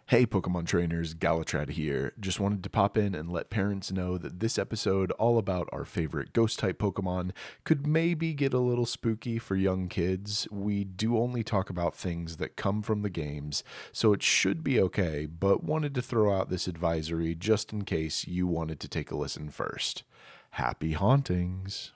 Hey Pokemon trainers, Galutrad here. Just wanted to pop in and let parents know that this episode, all about our favorite ghost-type Pokemon, could maybe get a little spooky for young kids. We do only talk about things that come from the games, so it should be okay, but wanted to throw out this advisory just in case you wanted to take a listen first. Happy hauntings!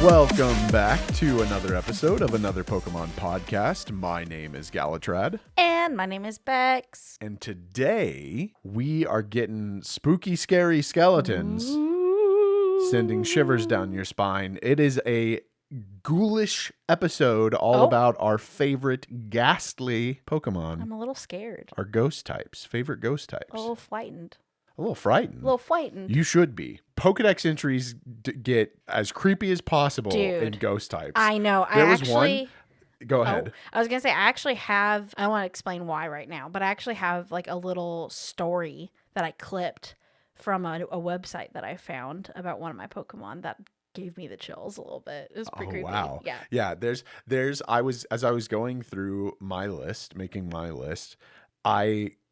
Welcome back to another episode of Another Pokemon Podcast. My name is Galutrad. And my name is Becs. And today, we are getting spooky, scary skeletons sending shivers down your spine. It is a ghoulish episode all about our favorite Gastly Pokemon. I'm a little scared. Our ghost types, favorite ghost types. A little frightened. A little frightened. A little frightened. You should be. Pokedex entries get as creepy as possible in ghost types. I know. There was one. Go ahead. I was going to say, I actually have, I don't want to explain why right now, but I actually have like a little story that I clipped from a website that I found about one of my Pokemon that gave me the chills a little bit. It was pretty creepy. Wow. Yeah. Yeah. As I was going through my list, making my list,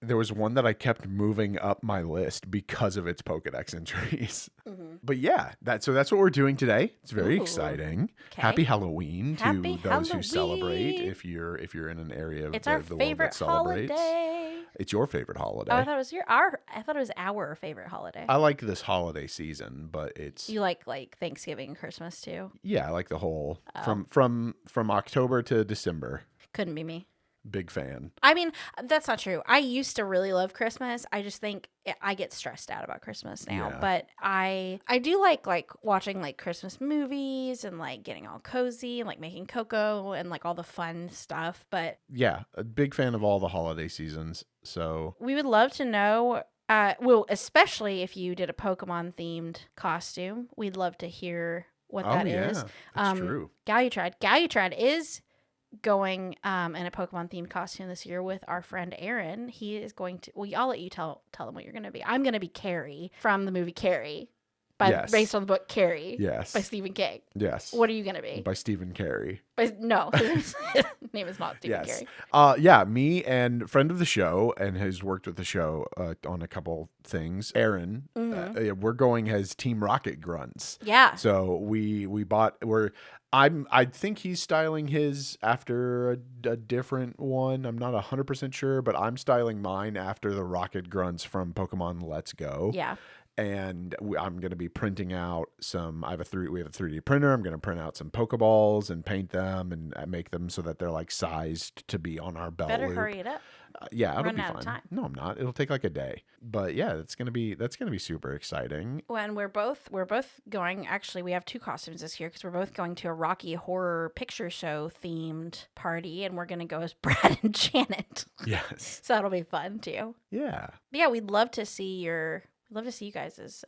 there was one that I kept moving up my list because of its Pokedex entries. Mm-hmm. But yeah, that's what we're doing today. It's very exciting. Okay. Happy Halloween to those who celebrate. If you're in an area of the world that celebrates. Holiday. It's your favorite holiday. Oh, I thought it was our favorite holiday. I like this holiday season, but it's you like Thanksgiving and Christmas too. Yeah, I like the whole from October to December. Couldn't be me. Big fan. I mean, that's not true. I used to really love Christmas. I just think I get stressed out about Christmas now. Yeah. But I do like watching like Christmas movies and like getting all cozy and like making cocoa and like all the fun stuff. But yeah, a big fan of all the holiday seasons. So we would love to know. Well, especially if you did a Pokemon themed costume, we'd love to hear what that is. That's true. Galutrad is going in a Pokemon themed costume this year with our friend Aaron. He is going to, well, I'll let you tell them what you're going to be. I'm going to be Carrie from the movie Carrie, based on the book Carrie, by Stephen King. Yes. What are you going to be? By Stephen Carey. No, his name is not Stephen Carey. Yeah, me and friend of the show and has worked with the show on a couple things, Aaron. Mm-hmm. We're going as Team Rocket Grunts. Yeah. So I think he's styling his after a different one. I'm not 100% sure, but I'm styling mine after the Rocket Grunts from Pokemon Let's Go. Yeah. And I'm going to be printing out we have a 3D printer. I'm going to print out some Pokeballs and paint them and make them so that they're like sized to be on our belt Better loop. Hurry it up. Yeah, it'll be fun. Time. No, I'm not. It'll take like a day. But yeah, that's gonna be super exciting. Well, and we're both going. Actually, we have two costumes this year because we're both going to a Rocky Horror Picture Show themed party, and we're gonna go as Brad and Janet. Yes. So that'll be fun too. Yeah. But yeah, we'd love to see you guys as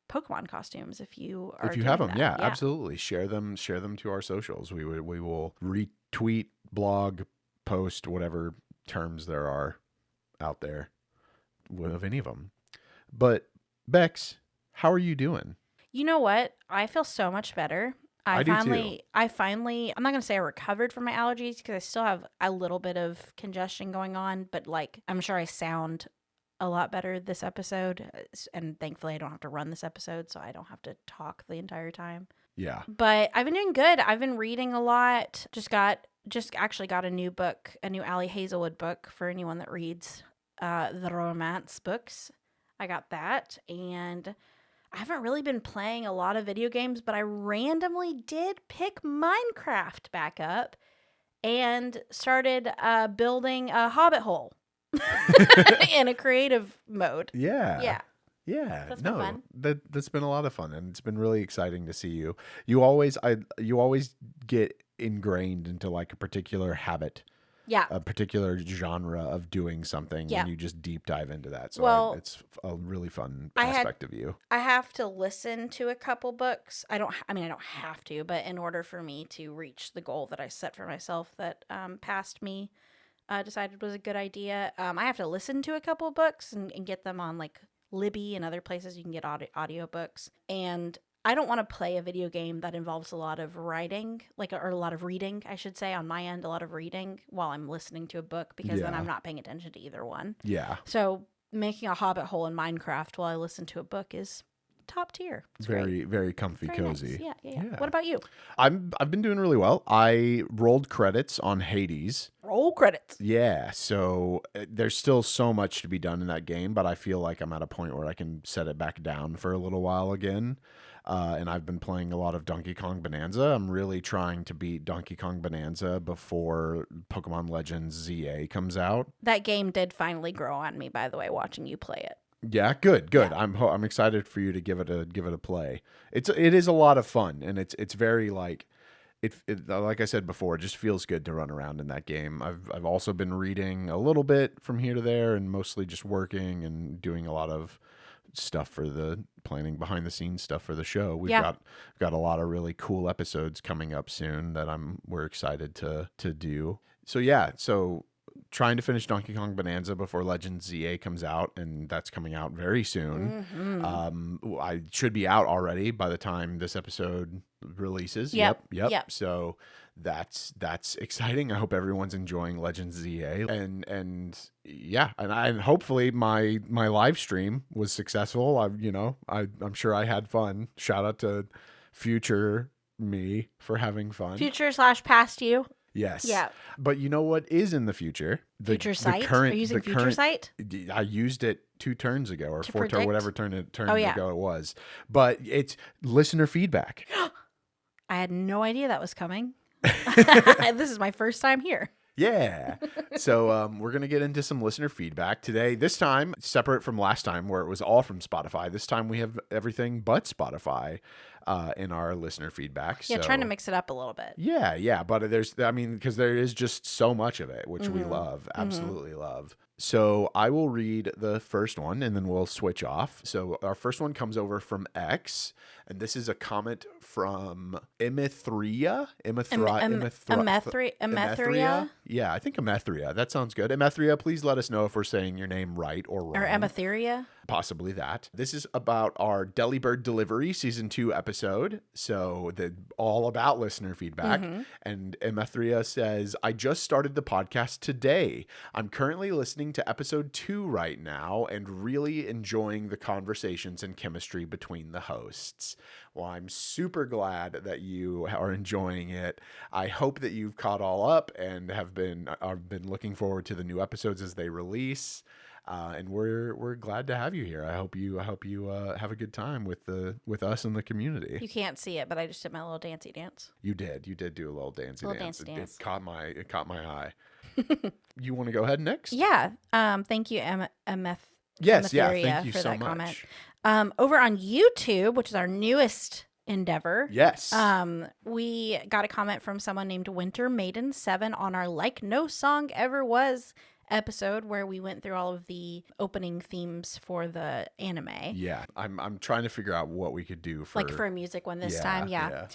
Pokemon costumes if you have them. Yeah, absolutely. Share them to our socials. We will retweet, blog, post, whatever terms there are out there of any of them. But Bex, how are you doing? You know what? I feel so much better. I finally, I'm not going to say I recovered from my allergies because I still have a little bit of congestion going on, but like, I'm sure I sound a lot better this episode. And thankfully I don't have to run this episode, so I don't have to talk the entire time. Yeah. But I've been doing good. I've been reading a lot. Just actually got a new book, a new Allie Hazelwood book for anyone that reads the romance books. I got that, and I haven't really been playing a lot of video games, but I randomly did pick Minecraft back up and started building a hobbit hole in a creative mode. Yeah. Yeah. Yeah, that's been fun. That's been a lot of fun, and it's been really exciting to see you. You always get ingrained into like a particular habit a particular genre of doing something, and you just deep dive into that. So it's a really fun aspect of you. I have to listen to a couple books. I don't have to, but in order for me to reach the goal that I set for myself that past me decided was a good idea, I have to listen to a couple books and get them on like Libby and other places you can get audio books. And I don't want to play a video game that involves a lot of writing, or a lot of reading, I should say, on my end, a lot of reading while I'm listening to a book, because then I'm not paying attention to either one. Yeah. So making a hobbit hole in Minecraft while I listen to a book is top tier. It's very, very comfy, very cozy. Nice. Yeah. What about you? I've been doing really well. I rolled credits on Hades. Roll credits. Yeah, so there's still so much to be done in that game, but I feel like I'm at a point where I can set it back down for a little while again. And I've been playing a lot of Donkey Kong Bonanza. I'm really trying to beat Donkey Kong Bonanza before Pokemon Legends ZA comes out. That game did finally grow on me, by the way, watching you play it. Yeah, good. Yeah. I'm excited for you to give it a play. It is a lot of fun, and it's very like it like I said before, it just feels good to run around in that game. I've also been reading a little bit from here to there, and mostly just working and doing a lot of stuff for the planning behind the scenes stuff for the show. We've got a lot of really cool episodes coming up soon that we're excited to do. So trying to finish Donkey Kong Bonanza before Legends ZA comes out, and that's coming out very soon. Mm-hmm. I should be out already by the time this episode releases. Yep. So that's exciting. I hope everyone's enjoying Legends ZA, and hopefully my live stream was successful. I'm sure I had fun. Shout out to future me for having fun. Future/past you. Yes. Yeah. But you know what is in the future? Future Sight? Are you using Future Sight? I used it 2 turns ago or 4 turns, whatever turn ago it was. But it's listener feedback. I had no idea that was coming. This is my first time here. Yeah. So we're going to get into some listener feedback today. This time, separate from last time where it was all from Spotify. This time we have everything but Spotify in our listener feedback. Yeah, trying to mix it up a little bit. Yeah. But because there is just so much of it, which we love, absolutely love. So I will read the first one and then we'll switch off. So our first one comes over from X, and this is a comment from Emethria. Emethria? Yeah, I think Emethria. That sounds good. Emethria, please let us know if we're saying your name right or wrong. Or Emetheria? Possibly that. This is about our Delibird Delivery Season 2 episode. So all about listener feedback. Mm-hmm. And Emethria says, I just started the podcast today. I'm currently listening to episode 2 right now and really enjoying the conversations and chemistry between the hosts. Well, I'm super glad that you are enjoying it. I hope that you've caught all up and have been looking forward to the new episodes as they release. And we're glad to have you here. I hope you have a good time with us and the community. You can't see it, but I just did my little dancey dance. You did do a little dancey dance. Dance. It caught my eye. You want to go ahead next? Yeah. Thank you, Yes. Yeah. Thank you for so that much. Comment. Over on YouTube, which is our newest endeavor. Yes. We got a comment from someone named Winter Maiden 7 on our Like No Song Ever Was episode where we went through all of the opening themes for the anime. Yeah. I'm trying to figure out what we could do for a music one this time. Yeah.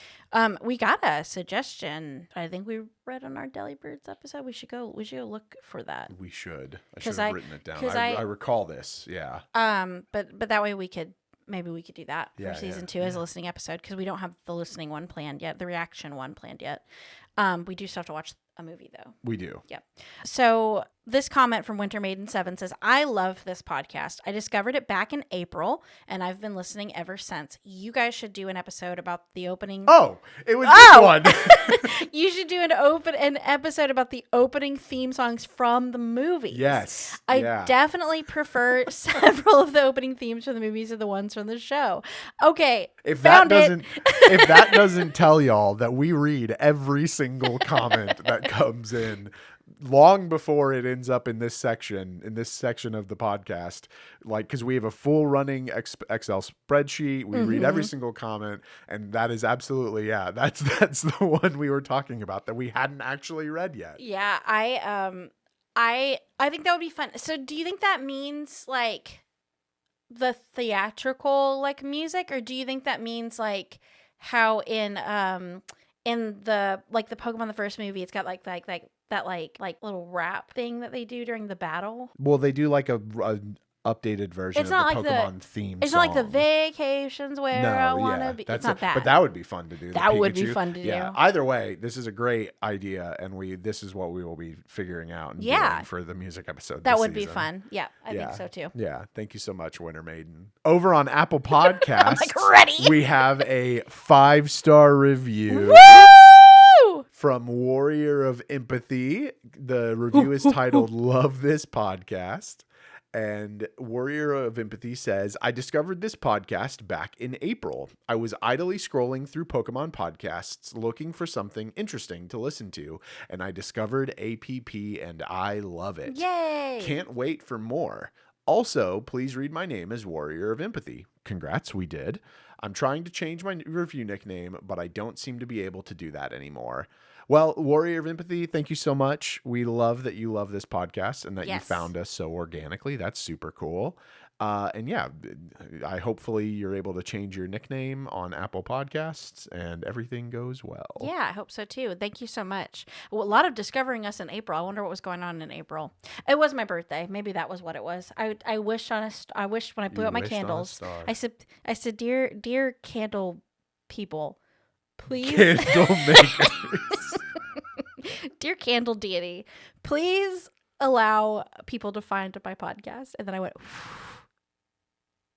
We got a suggestion. I think we read on our Delibirds episode. We should go look for that. We should. I should have written it down. I recall this. Yeah. But that way maybe we could do that for season 2 as a listening episode, because we don't have the listening one planned yet, the reaction one planned yet. We do still have to watch a movie though. We do. Yep. So this comment from Winter Maiden 7 says, I love this podcast. I discovered it back in April and I've been listening ever since. You guys should do an episode about the opening. Oh, it was this one. You should do an episode about the opening theme songs from the movies. Yes. I definitely prefer several of the opening themes from the movies to the ones from the show. Okay. If that doesn't tell y'all that we read every single comment that comes in, long before it ends up in this section of the podcast, like, because we have a full running Excel spreadsheet. We read every single comment, and that is absolutely, that's the one we were talking about that we hadn't actually read yet. Yeah, I think that would be fun. So do you think that means like the theatrical like music, or do you think that means like how in the like the Pokemon the first movie, it's got like that little rap thing that they do during the battle? Well, they do like a updated version It's of not the like Pokemon theme It's song. not like the vacations where I want to be. It's not that. But that would be fun to do. That would be fun to do. Either way, this is a great idea, and this is what we will be figuring out and doing for the music episode. That would be fun. Yeah, I think so too. Yeah, thank you so much, Winter Maiden. Over on Apple Podcasts, ready. We have a 5-star review. Woo! From Warrior of Empathy. The review is titled "Love This Podcast." And Warrior of Empathy says, I discovered this podcast back in April. I was idly scrolling through Pokemon podcasts looking for something interesting to listen to, and I discovered APP and I love it. Yay! Can't wait for more. Also, please read my name as Warrior of Empathy. Congrats, we did. I'm trying to change my review nickname, but I don't seem to be able to do that anymore. Well, Warrior of Empathy, thank you so much. We love that you love this podcast and that you found us so organically. That's super cool. And yeah, hopefully you're able to change your nickname on Apple Podcasts and everything goes well. Yeah, I hope so too. Thank you so much. Well, a lot of discovering us in April. I wonder what was going on in April. It was my birthday. Maybe that was what it was. I wish when I blew out my candles, I said, dear candle people, please. Candle makers. Dear candle deity, please allow people to find my podcast. And then I went,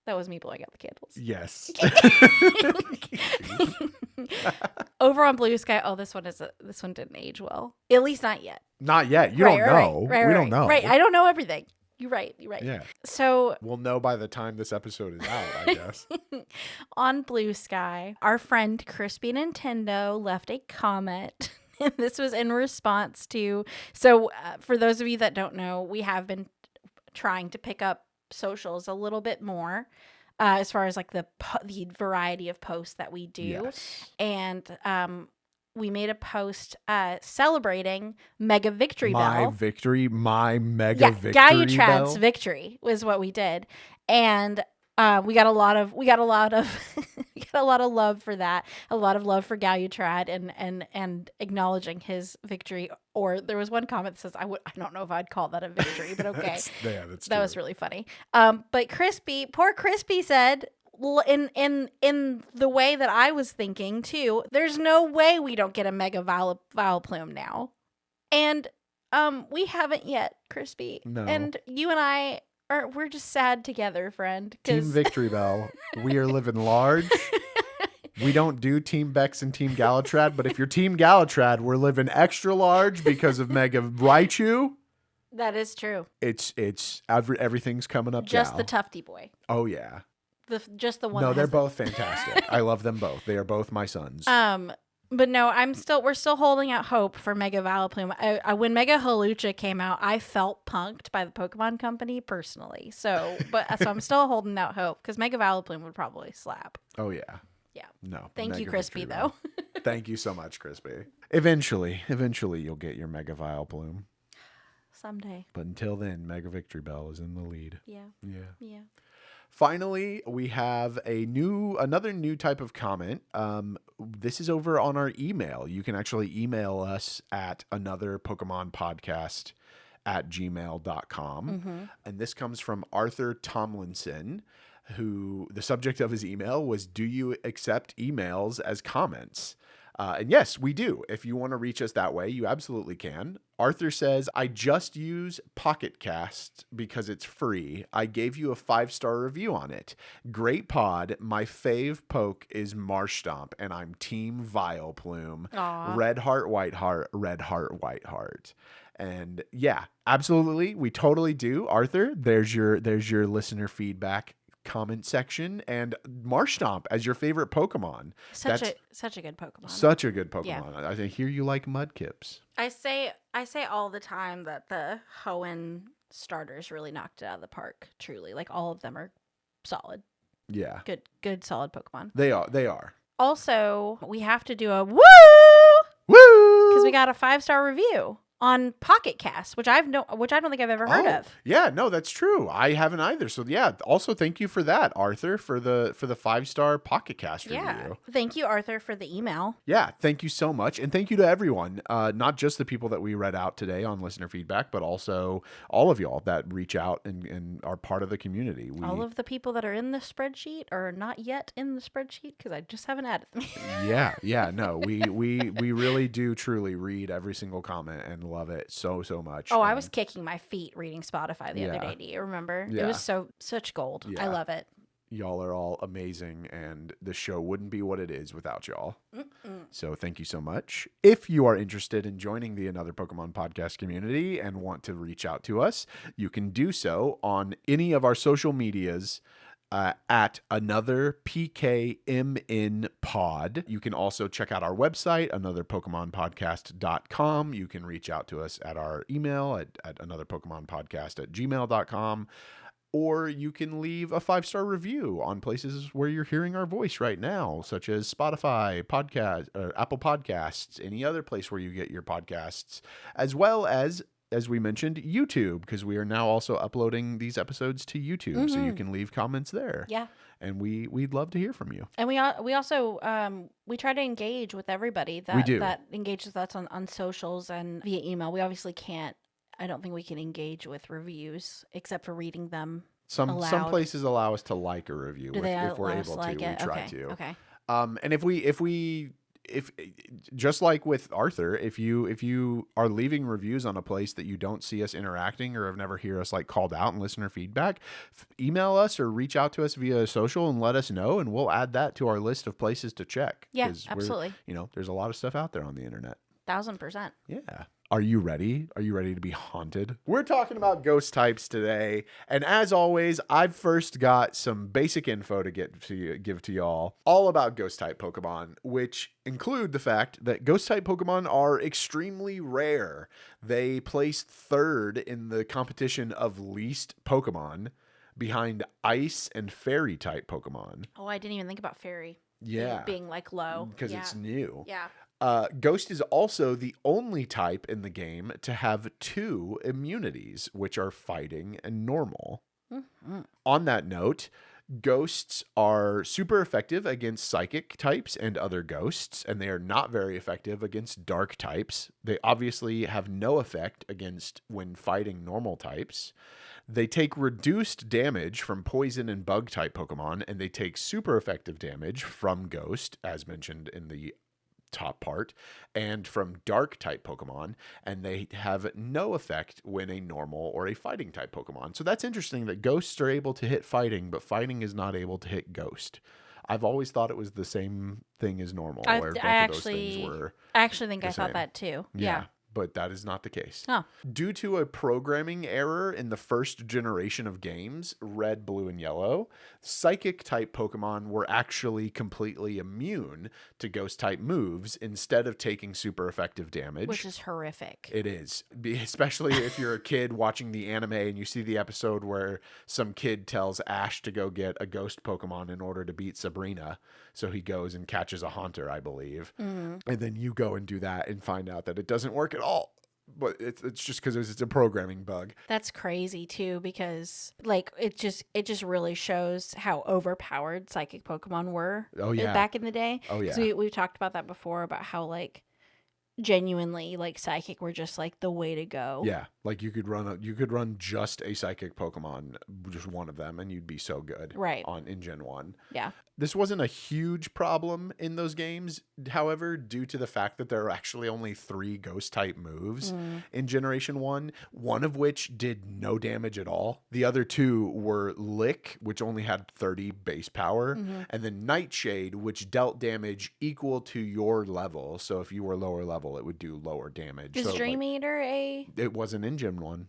that was me blowing out the candles. Yes. Over on Blue Sky. Oh, this one didn't age well. At least not yet. Not yet. You don't know. We don't know. Right. I don't know everything. You're right. Yeah. So we'll know by the time this episode is out, I guess. On Blue Sky, our friend Crispy Nintendo left a comment. And this was in response to, for those of you that don't know, we have been trying to pick up socials a little bit more as far as like the variety of posts that we do. Yes. And we made a post celebrating Mega Victory Bell. My Mega Victory Bell. Galutrad's victory was what we did. And we got a lot of love for that. A lot of love for Galutrad and acknowledging his victory. Or there was one comment that says, I don't know if I'd call that a victory, but okay. That's that was really funny. But poor Crispy said, in the way that I was thinking too, there's no way we don't get a Mega Vileplume now. And we haven't yet, Crispy. No. And you and I we're just sad together, friend. Team Victory Bell. We are living large. We don't do Team Becs and Team Galutrad, but if you're Team Galutrad, we're living extra large because of Mega Raichu. That is true. It's everything's coming up. Just the Tufty boy. Oh yeah. Just the one. No, they're both fantastic. I love them both. They are both my sons. But no, we're still holding out hope for Mega Vileplume. When Mega Hawlucha came out, I felt punked by the Pokemon Company personally. So I'm still holding out hope because Mega Vileplume would probably slap. Oh yeah. Yeah. No. Thank you, Crispy, though. Thank you so much, Crispy. Eventually you'll get your Mega Vileplume. Someday. But until then, Mega Victory Bell is in the lead. Yeah. Finally, we have another new type of comment. This is over on our email. You can actually email us at Another Pokémon Podcast at gmail.com. Mm-hmm. And this comes from Arthur Tomlinson, who the subject of his email was, do you accept emails as comments? And yes, we do. If you want to reach us that way, you absolutely can. Arthur says, I just use Pocket Cast because it's free. I gave you a 5-star review on it. Great pod. My fave poke is Marshtomp, and I'm Team Vileplume. Aww. Red heart, white heart, red heart, white heart. And yeah, absolutely. We totally do. Arthur, there's your listener feedback comment section, and Marshtomp as your favorite Pokemon. Such a good Pokemon. Such a good Pokemon. Yeah. I hear you like Mudkips. I say all the time that the Hoenn starters really knocked it out of the park. Truly, like all of them are solid. Yeah. Good solid Pokemon. They are. Also, we have to do a woo! Woo! Because we got a 5-star review on Pocket Cast, which I don't think I've ever heard of. Yeah, no, that's true. I haven't either. So yeah, also thank you for that, Arthur, for the 5-star Pocket Cast review. Thank you, Arthur, for the email. Yeah, thank you so much. And thank you to everyone, not just the people that we read out today on listener feedback, but also all of y'all that reach out and are part of the community. All of the people that are in the spreadsheet are not yet in the spreadsheet because I just haven't added them. Yeah, no, we really do truly read every single comment and love it so much. Oh, I was kicking my feet reading Spotify the other day. Do you remember? Yeah. It was such gold. Yeah. I love it. Y'all are all amazing, and the show wouldn't be what it is without y'all. So thank you so much. If you are interested in joining the Another Pokemon Podcast community and want to reach out to us, you can do so on any of our social medias. At Another PKMN Pod. You can also check out our website, anotherpokemonpodcast.com. You can reach out to us at our email at anotherpokemonpodcast@gmail.com. Or you can leave a 5-star review on places where you're hearing our voice right now, such as Spotify, Apple Podcasts, any other place where you get your podcasts, as well as we mentioned, YouTube, because we are now also uploading these episodes to YouTube, so you can leave comments there. Yeah. And we'd love to hear from you. And we also we try to engage with everybody that engages with us on socials and via email. We obviously can't. I don't think we can engage with reviews except for reading them. Some places allow us to like a review if we're able to. We try to. Okay. And if just like with Arthur, if you are leaving reviews on a place that you don't see us interacting or have never hear us like called out in listener feedback, email us or reach out to us via social and let us know, and we'll add that to our list of places to check. Yeah, absolutely. There's a lot of stuff out there on the internet. 1000%. Yeah. Are you ready? Are you ready to be haunted? We're talking about ghost types today. And as always, I've first got some basic info to give to y'all all about ghost type Pokemon, which include the fact that ghost type Pokemon are extremely rare. They placed third in the competition of least Pokemon behind ice and fairy type Pokemon. Oh, I didn't even think about fairy. Yeah. Being like low. Because it's new. Yeah. Ghost is also the only type in the game to have 2 immunities, which are fighting and normal. Mm-hmm. On that note, ghosts are super effective against psychic types and other ghosts, and they are not very effective against dark types. They obviously have no effect against when fighting normal types. They take reduced damage from poison and bug type Pokemon, and they take super effective damage from ghost, as mentioned in the top part, and from dark type Pokemon, and they have no effect when a normal or a fighting type Pokemon. So that's interesting that ghosts are able to hit fighting, but fighting is not able to hit ghost. I've always thought it was the same thing as normal, where both of those things were I actually think I thought that too. Yeah. But that is not the case. Oh. Due to a programming error in the first generation of games, Red, Blue, and Yellow, Psychic-type Pokemon were actually completely immune to Ghost-type moves instead of taking super effective damage. Which is horrific. It is. Especially if you're a kid watching the anime and you see the episode where some kid tells Ash to go get a Ghost Pokemon in order to beat Sabrina. So he goes and catches a Haunter, I believe. Mm-hmm. And then you go and do that and find out that it doesn't work at all. But it's just because it's a programming bug. That's crazy too, because like it just really shows how overpowered psychic Pokemon were back in the day. Oh yeah. So we've talked about that before, about how like genuinely like psychic were just like the way to go. Yeah, like you could run just a psychic Pokemon, just one of them, and you'd be so good. Right. In Gen 1. Yeah. This wasn't a huge problem in those games, however, due to the fact that there are actually only 3 ghost-type moves in Generation 1, one of which did no damage at all. The other 2 were Lick, which only had 30 base power, and then Nightshade, which dealt damage equal to your level. So if you were lower level, it would do lower damage. Is Dream Eater It wasn't in Gen 1.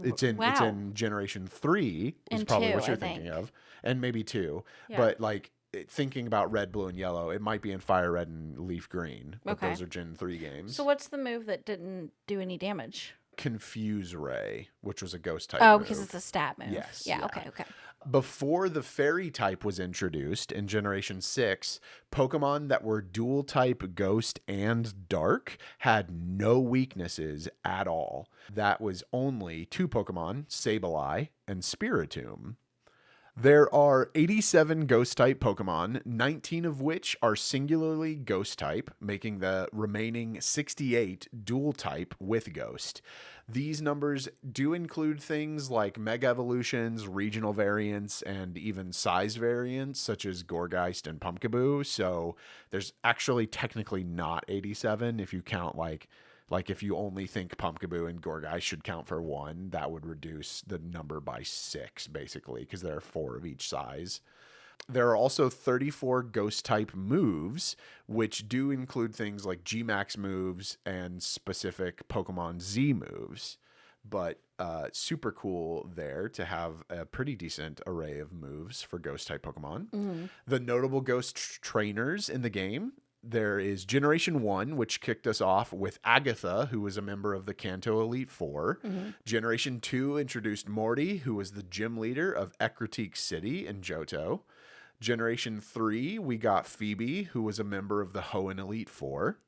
It's in Wow. Generation 3 is And probably 2, what you're I thinking think. of, and maybe 2. Yeah. But like thinking about Red, Blue, and Yellow, it might be in Fire Red and Leaf Green. But Okay. those are Gen 3 games. So what's the move that didn't do any damage? Confuse Ray, which was a ghost type Oh, move. because it's a stat move. Yes, Yeah. yeah. Okay. Before the fairy type was introduced in Generation 6, Pokemon that were dual type ghost and dark had no weaknesses at all. That was only 2 Pokemon, Sableye and Spiritomb. There are 87 ghost type Pokemon, 19 of which are singularly ghost type, making the remaining 68 dual type with ghost. These numbers do include things like mega evolutions, regional variants, and even size variants such as Gorgeist and Pumpkaboo. So there's actually technically not 87 if you count like if you only think Pumpkaboo and Gorgeist should count for 1, that would reduce the number by 6, basically, because there are 4 of each size. There are also 34 ghost type moves, which do include things like Gmax moves and specific Pokemon Z moves. But super cool there to have a pretty decent array of moves for ghost type Pokemon. Mm-hmm. The notable ghost trainers in the game. There is Generation 1, which kicked us off with Agatha, who was a member of the Kanto Elite Four. Mm-hmm. Generation 2 introduced Morty, who was the gym leader of Ecruteak City in Johto. Generation 3, we got Phoebe, who was a member of the Hoenn Elite Four.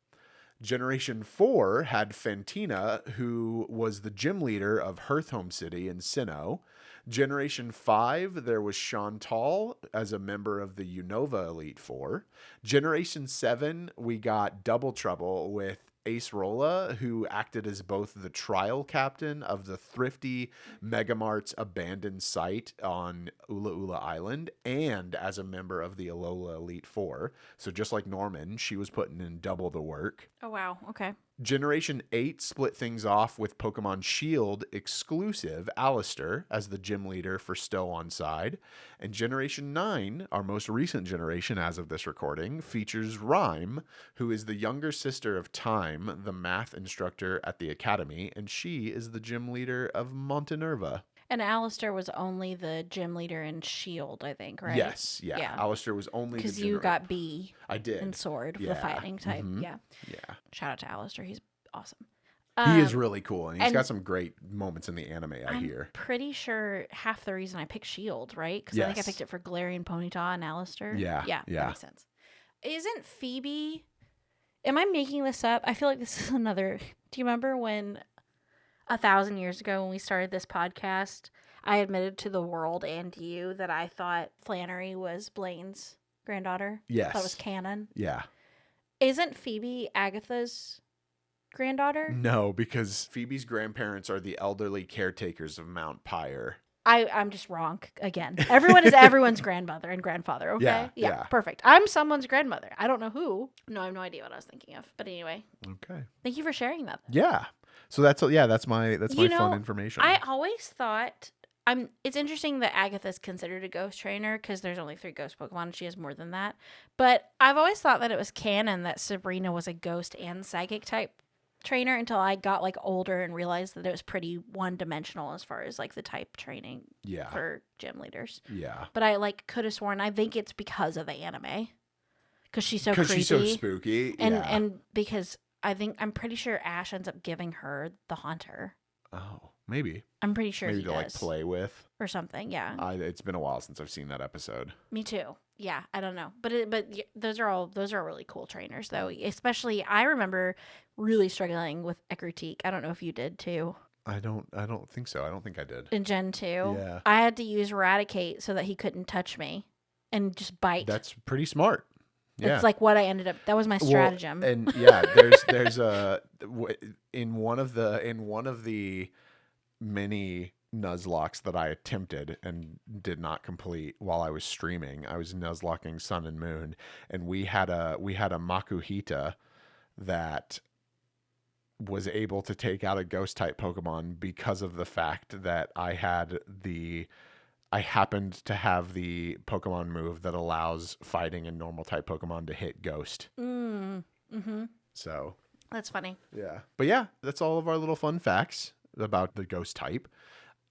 Generation 4 had Fantina, who was the gym leader of Hearthhome City in Sinnoh. Generation 5, there was Chantal as a member of the Unova Elite Four. Generation 7, we got Double Trouble with Acerola, who acted as both the trial captain of the thrifty Megamart's abandoned site on Ula Ula Island and as a member of the Alola Elite Four. So just like Norman, she was putting in double the work. Oh, wow. Okay. Generation 8 split things off with Pokemon Shield exclusive Alistair as the gym leader for Stow on side. And Generation 9, our most recent generation as of this recording, features Rhyme, who is the younger sister of Time, the math instructor at the academy, and she is the gym leader of Montenerva. And Alistair was only the gym leader in Shield, I think, right? Yes, yeah. Alistair was only because you got B. I did. In Sword, Yeah. the fighting type. Mhm. Yeah. Yeah. Shout out to Alistair. He's awesome. He is really cool, and he's and got some great moments in the anime, I I'm hear. pretty sure half the reason I picked Shield, right? Because I think I picked it for Galarian Ponyta and Alistair. Yeah. That makes sense. Isn't Phoebe... Am I making this up? I feel like this is another... Do you remember when 1,000 years ago when we started this podcast, I admitted to the world and you that I thought Flannery was Blaine's granddaughter? Yes. That was canon. Yeah. Isn't Phoebe Agatha's granddaughter? No, because Phoebe's grandparents are the elderly caretakers of Mount Pyre. I'm just wrong again. Everyone is everyone's grandmother and grandfather, okay? Yeah. Perfect. I'm someone's grandmother. I don't know who. No, I have no idea what I was thinking of. But anyway. Okay. Thank you for sharing that. Yeah. So that's my fun information. I always thought it's interesting that Agatha's considered a ghost trainer because there's only 3 ghost Pokemon and she has more than that. But I've always thought that it was canon that Sabrina was a ghost and psychic type trainer until I got like older and realized that it was pretty one-dimensional as far as like the type training for gym leaders. Yeah. But I like could have sworn I think it's because of the anime. Because she's so creepy. Because she's so spooky. And because I'm pretty sure Ash ends up giving her the Haunter. Oh, maybe. I'm pretty sure maybe he to does. like play with. Or something, yeah. It's been a while since I've seen that episode. Me too. Yeah, I don't know. But those are really cool trainers though. Especially I remember really struggling with Ecruteak. I don't know if you did too. I don't think so. I don't think I did. In Gen 2. Yeah. I had to use Eradicate so that he couldn't touch me and just bite. That's pretty smart. Yeah. It's like what I ended up. That was my stratagem. Well, and yeah, there's a in one of the many Nuzlocks that I attempted and did not complete while I was streaming. I was Nuzlocking Sun and Moon, and we had a Makuhita that was able to take out a ghost type Pokemon because of the fact that I happened to have the Pokemon move that allows fighting and normal type Pokemon to hit ghost. Mm-hmm. So That's funny. yeah. But yeah, that's all of our little fun facts. about the ghost type.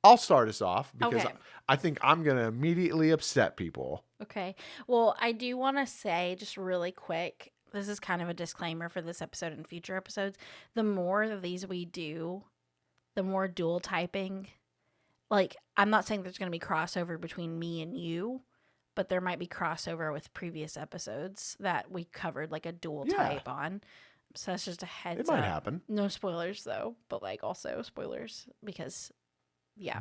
I'll start us off because Okay. I think I'm going to immediately upset people. Okay. Well, I do want to say just really quick, this is kind of a disclaimer for this episode and future episodes. The more of these we do, the more dual typing. Like, I'm not saying there's going to be crossover between me and you, but there might be crossover with previous episodes that we covered like a dual type on. So that's just a heads up. It might happen. No spoilers though, but like also spoilers because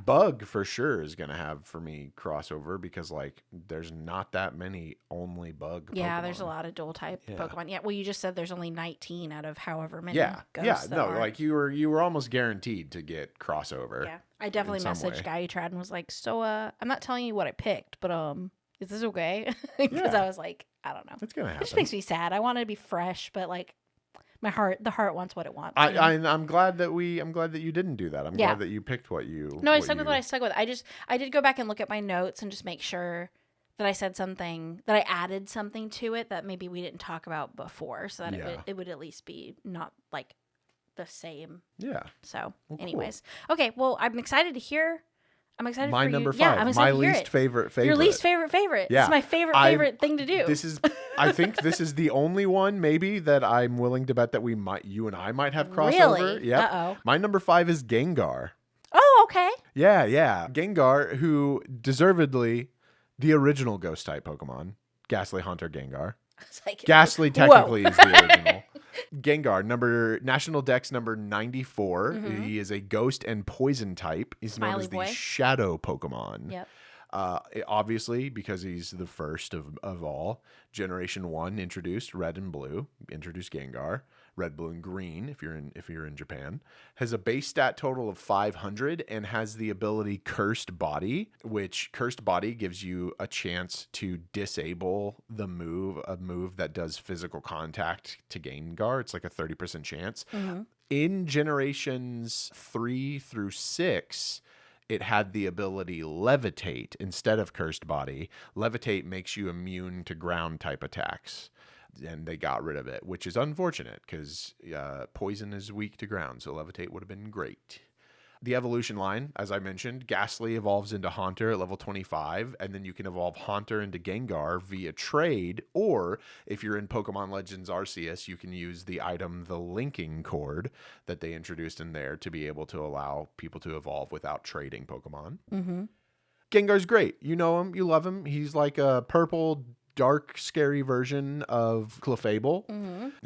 Bug for sure is going to have for me crossover because like there's not that many only bug Yeah, Pokemon. there's a lot of dual type Pokemon. Yeah, well you just said there's only 19 out of however many ghosts there are. like you were almost guaranteed to get crossover. Yeah. I definitely messaged Galutrad and was like, "So I'm not telling you what I picked, but is this okay?" Because I was like, I don't know. It's going to happen. It just makes me sad. I want it to be fresh, but like the heart wants what it wants. I'm glad that you didn't do that. I'm glad that you picked what you. No, I stuck with what I stuck with. I did go back and look at my notes and just make sure that I said something, that I added something to it that maybe we didn't talk about before, so that it would at least be not like the same. Yeah. So, well, anyways, okay. Well, I'm excited to hear. I'm excited my for you. number 5. Yeah, I'm excited my to hear least it. favorite. Your least favorite. Yeah. It's my favorite thing to do. I think this is the only one maybe that I'm willing to bet that you and I might have crossover. Really? Yep. Uh-oh. My number 5 is Gengar. Oh, okay. Yeah. Gengar, who deservedly the original ghost type Pokemon. Gastly, Haunter, Gengar. Like, Gastly technically is the original. Gengar, National Dex number 94. Mm-hmm. He is a ghost and poison type. He's known as the Shadow Pokemon. Yep. Obviously, because he's the first of all. Generation 1 introduced Red and Blue, introduced Gengar. Red, Blue, and Green, if you're in Japan, has a base stat total of 500 and has the ability Cursed Body, which Cursed Body gives you a chance to disable a move that does physical contact to Gengar. It's like a 30% chance. Mm-hmm. In generations 3 through 6, it had the ability Levitate instead of Cursed Body. Levitate makes you immune to ground type attacks. And they got rid of it, which is unfortunate because poison is weak to ground, so Levitate would have been great. The evolution line, as I mentioned, Gastly evolves into Haunter at level 25, and then you can evolve Haunter into Gengar via trade, or if you're in Pokemon Legends Arceus, you can use the item, the linking cord, that they introduced in there to be able to allow people to evolve without trading Pokemon. Mm-hmm. Gengar's great. You know him. You love him. He's like a purple, dark, scary version of Clefable,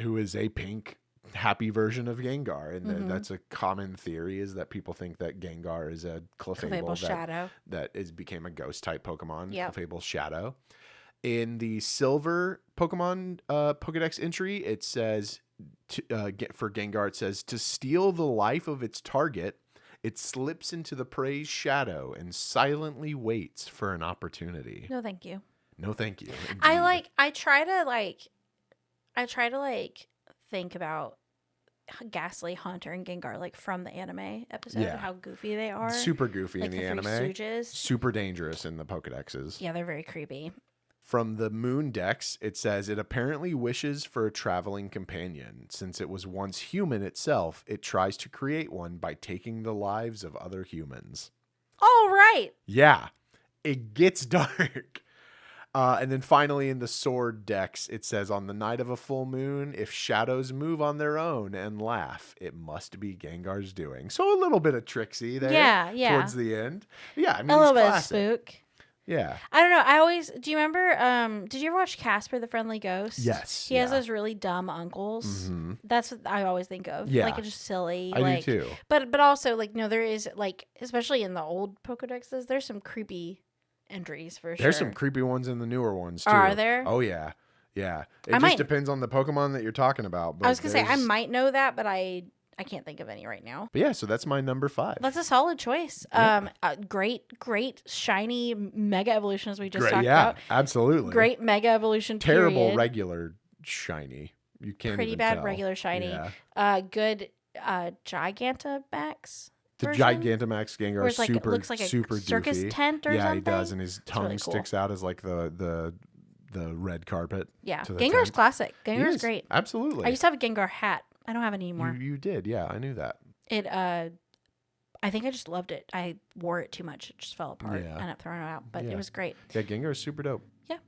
who is a pink, happy version of Gengar. And that's a common theory, is that people think that Gengar is a Clefable shadow that became a ghost type Pokemon, Clefable's shadow. In the Silver Pokemon Pokedex entry, it says, for Gengar, it says, to steal the life of its target, it slips into the prey's shadow and silently waits for an opportunity. No, thank you. No, thank you. Indeed. I try to think about Gastly, Haunter, and Gengar like from the anime episode, and how goofy they are. Super goofy like in the anime. Stooges. Super dangerous in the Pokedexes. Yeah, they're very creepy. From the Moon Dex, it says it apparently wishes for a traveling companion. Since it was once human itself, it tries to create one by taking the lives of other humans. All right. Yeah, it gets dark. And then finally in the Sword Dex, it says, on the night of a full moon, if shadows move on their own and laugh, it must be Gengar's doing. So a little bit of Trixie there. Yeah. Towards the end. Yeah, I mean, a little bit classic. of spook. Yeah. I don't know. Do you remember, did you ever watch Casper the Friendly Ghost? Yes. He has those really dumb uncles. Mm-hmm. That's what I always think of. Yeah. Like, it's just silly. I do too. But also, like, no, there is, like, especially in the old Pokedexes, there's some creepy entries for sure. There's some creepy ones in the newer ones too. Are there? Oh yeah. Yeah. It just depends on the Pokemon that you're talking about. But I was going to say, I might know that, but I can't think of any right now. But yeah, so that's my number 5. That's a solid choice. Yeah. Great shiny mega evolution as we just talked about. Absolutely. Great mega evolution. Terrible period. regular shiny. You can't Pretty even bad tell. regular shiny. Yeah. Good Gigantamax. The version? Gigantamax Gengar Where is it's super, looks like a super circus doofy. tent or something. Yeah, he does, and his tongue really cool. sticks out as like the red carpet. Yeah, to the Gengar's tent. classic. He Gengar's is, great. Absolutely. I used to have a Gengar hat. I don't have it anymore. You did, yeah, I knew that. It I think I just loved it. I wore it too much. It just fell apart. Yeah. I ended up throwing it out, but it was great. Yeah, Gengar is super dope. Yeah.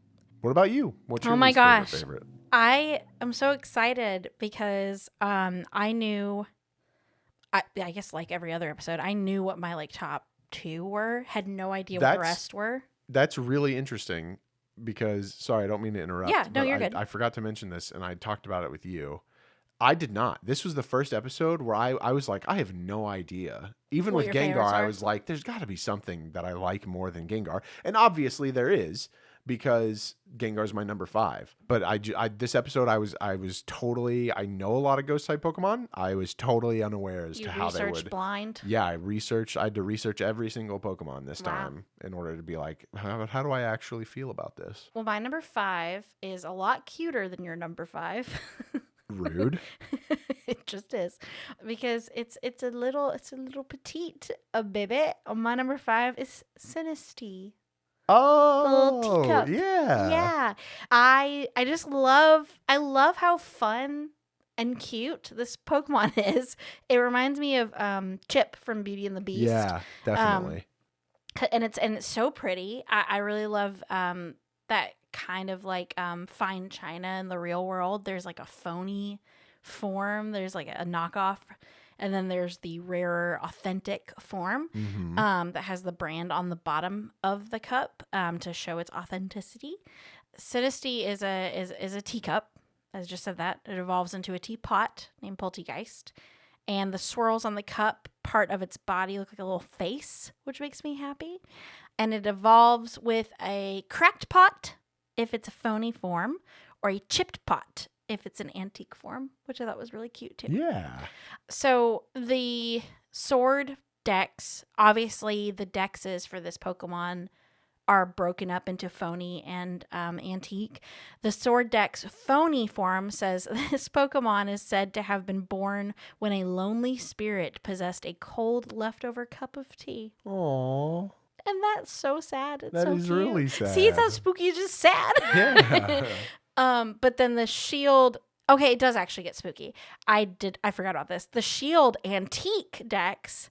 What about you? What's your Oh my least gosh. favorite? I am so excited because I knew, I guess like every other episode, I knew what my like top 2 were. Had no idea what the rest were. That's really interesting because, sorry, I don't mean to interrupt. Yeah, no, you're good. I forgot to mention this, and I talked about it with you. I did not. This was the first episode where I was like, I have no idea. Even What with your Gengar, favorites I are? was like, there's got to be something that I like more than Gengar. And obviously there is, because Gengar is my number 5. But this episode, I was totally, I know a lot of ghost type Pokemon. I was totally unaware as to how they would. Research blind. Yeah, I had to research every single Pokemon this Wow. time in order to be like, how do I actually feel about this? Well, my number 5 is a lot cuter than your number 5. Rude. It just is, because it's a little petite baby. My number 5 is Sinistea. Oh, Little teacup. yeah. Yeah. I just love how fun and cute this Pokemon is. It reminds me of Chip from Beauty and the Beast. Yeah, definitely. And it's so pretty. I really love that kind of like fine china in the real world. There's like a phony form. There's like a knockoff. And then there's the rarer, authentic form that has the brand on the bottom of the cup to show its authenticity. Sinistea is a teacup. As I just said that. It evolves into a teapot named Poltergeist. And the swirls on the cup, part of its body look like a little face, which makes me happy. And it evolves with a cracked pot if it's a phony form, or a chipped pot if it's an antique form, which I thought was really cute too. Yeah. So the sword decks, obviously the dexes for this Pokemon are broken up into phony and antique. The sword deck's phony form says this Pokemon is said to have been born when a lonely spirit possessed a cold leftover cup of tea. Aww. And that's so sad. It's That so is cute. really sad. See, it's not spooky, it's just sad. Yeah. But then the shield, okay, it does actually get spooky. I forgot about this. The shield antique decks,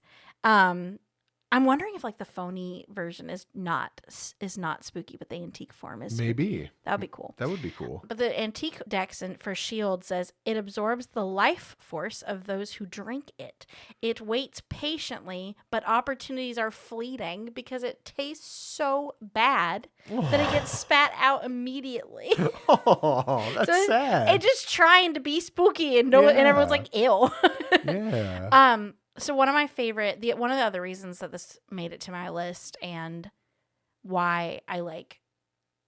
I'm wondering if like the phony version is not spooky, but the antique form is spooky. Maybe. That would be cool. That would be cool. But the antique dex for shield says it absorbs the life force of those who drink it. It waits patiently, but opportunities are fleeting because it tastes so bad that it gets spat out immediately. Oh, that's So sad. It's just trying to be spooky and and everyone's like, ew. Yeah. So one of my favorite, one of the other reasons that this made it to my list and why I like,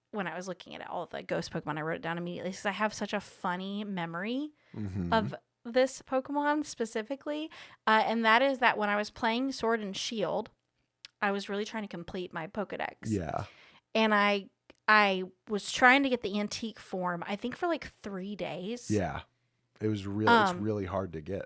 when I was looking at all of the ghost Pokemon, I wrote it down immediately because I have such a funny memory of this Pokemon specifically. And that is that when I was playing Sword and Shield, I was really trying to complete my Pokedex. Yeah. And I was trying to get the antique form, I think for like 3 days. Yeah. It was really, it's really hard to get.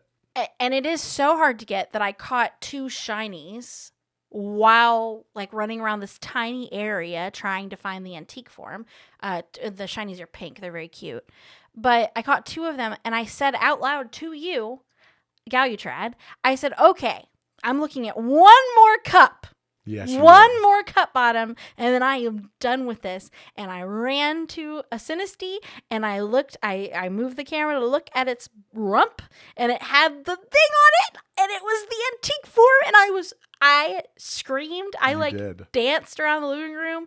And it is so hard to get that I caught 2 shinies while like running around this tiny area trying to find the antique form. The shinies are pink. They're very cute. But I caught 2 of them and I said out loud to you, Galutrad, I said, okay, I'm looking at 1 more cup. Yes. One more cup bottom, and then I am done with this. And I ran to a Sinistea, and I looked. I moved the camera to look at its rump, and it had the thing on it, and it was the antique form. And I screamed. I danced around the living room.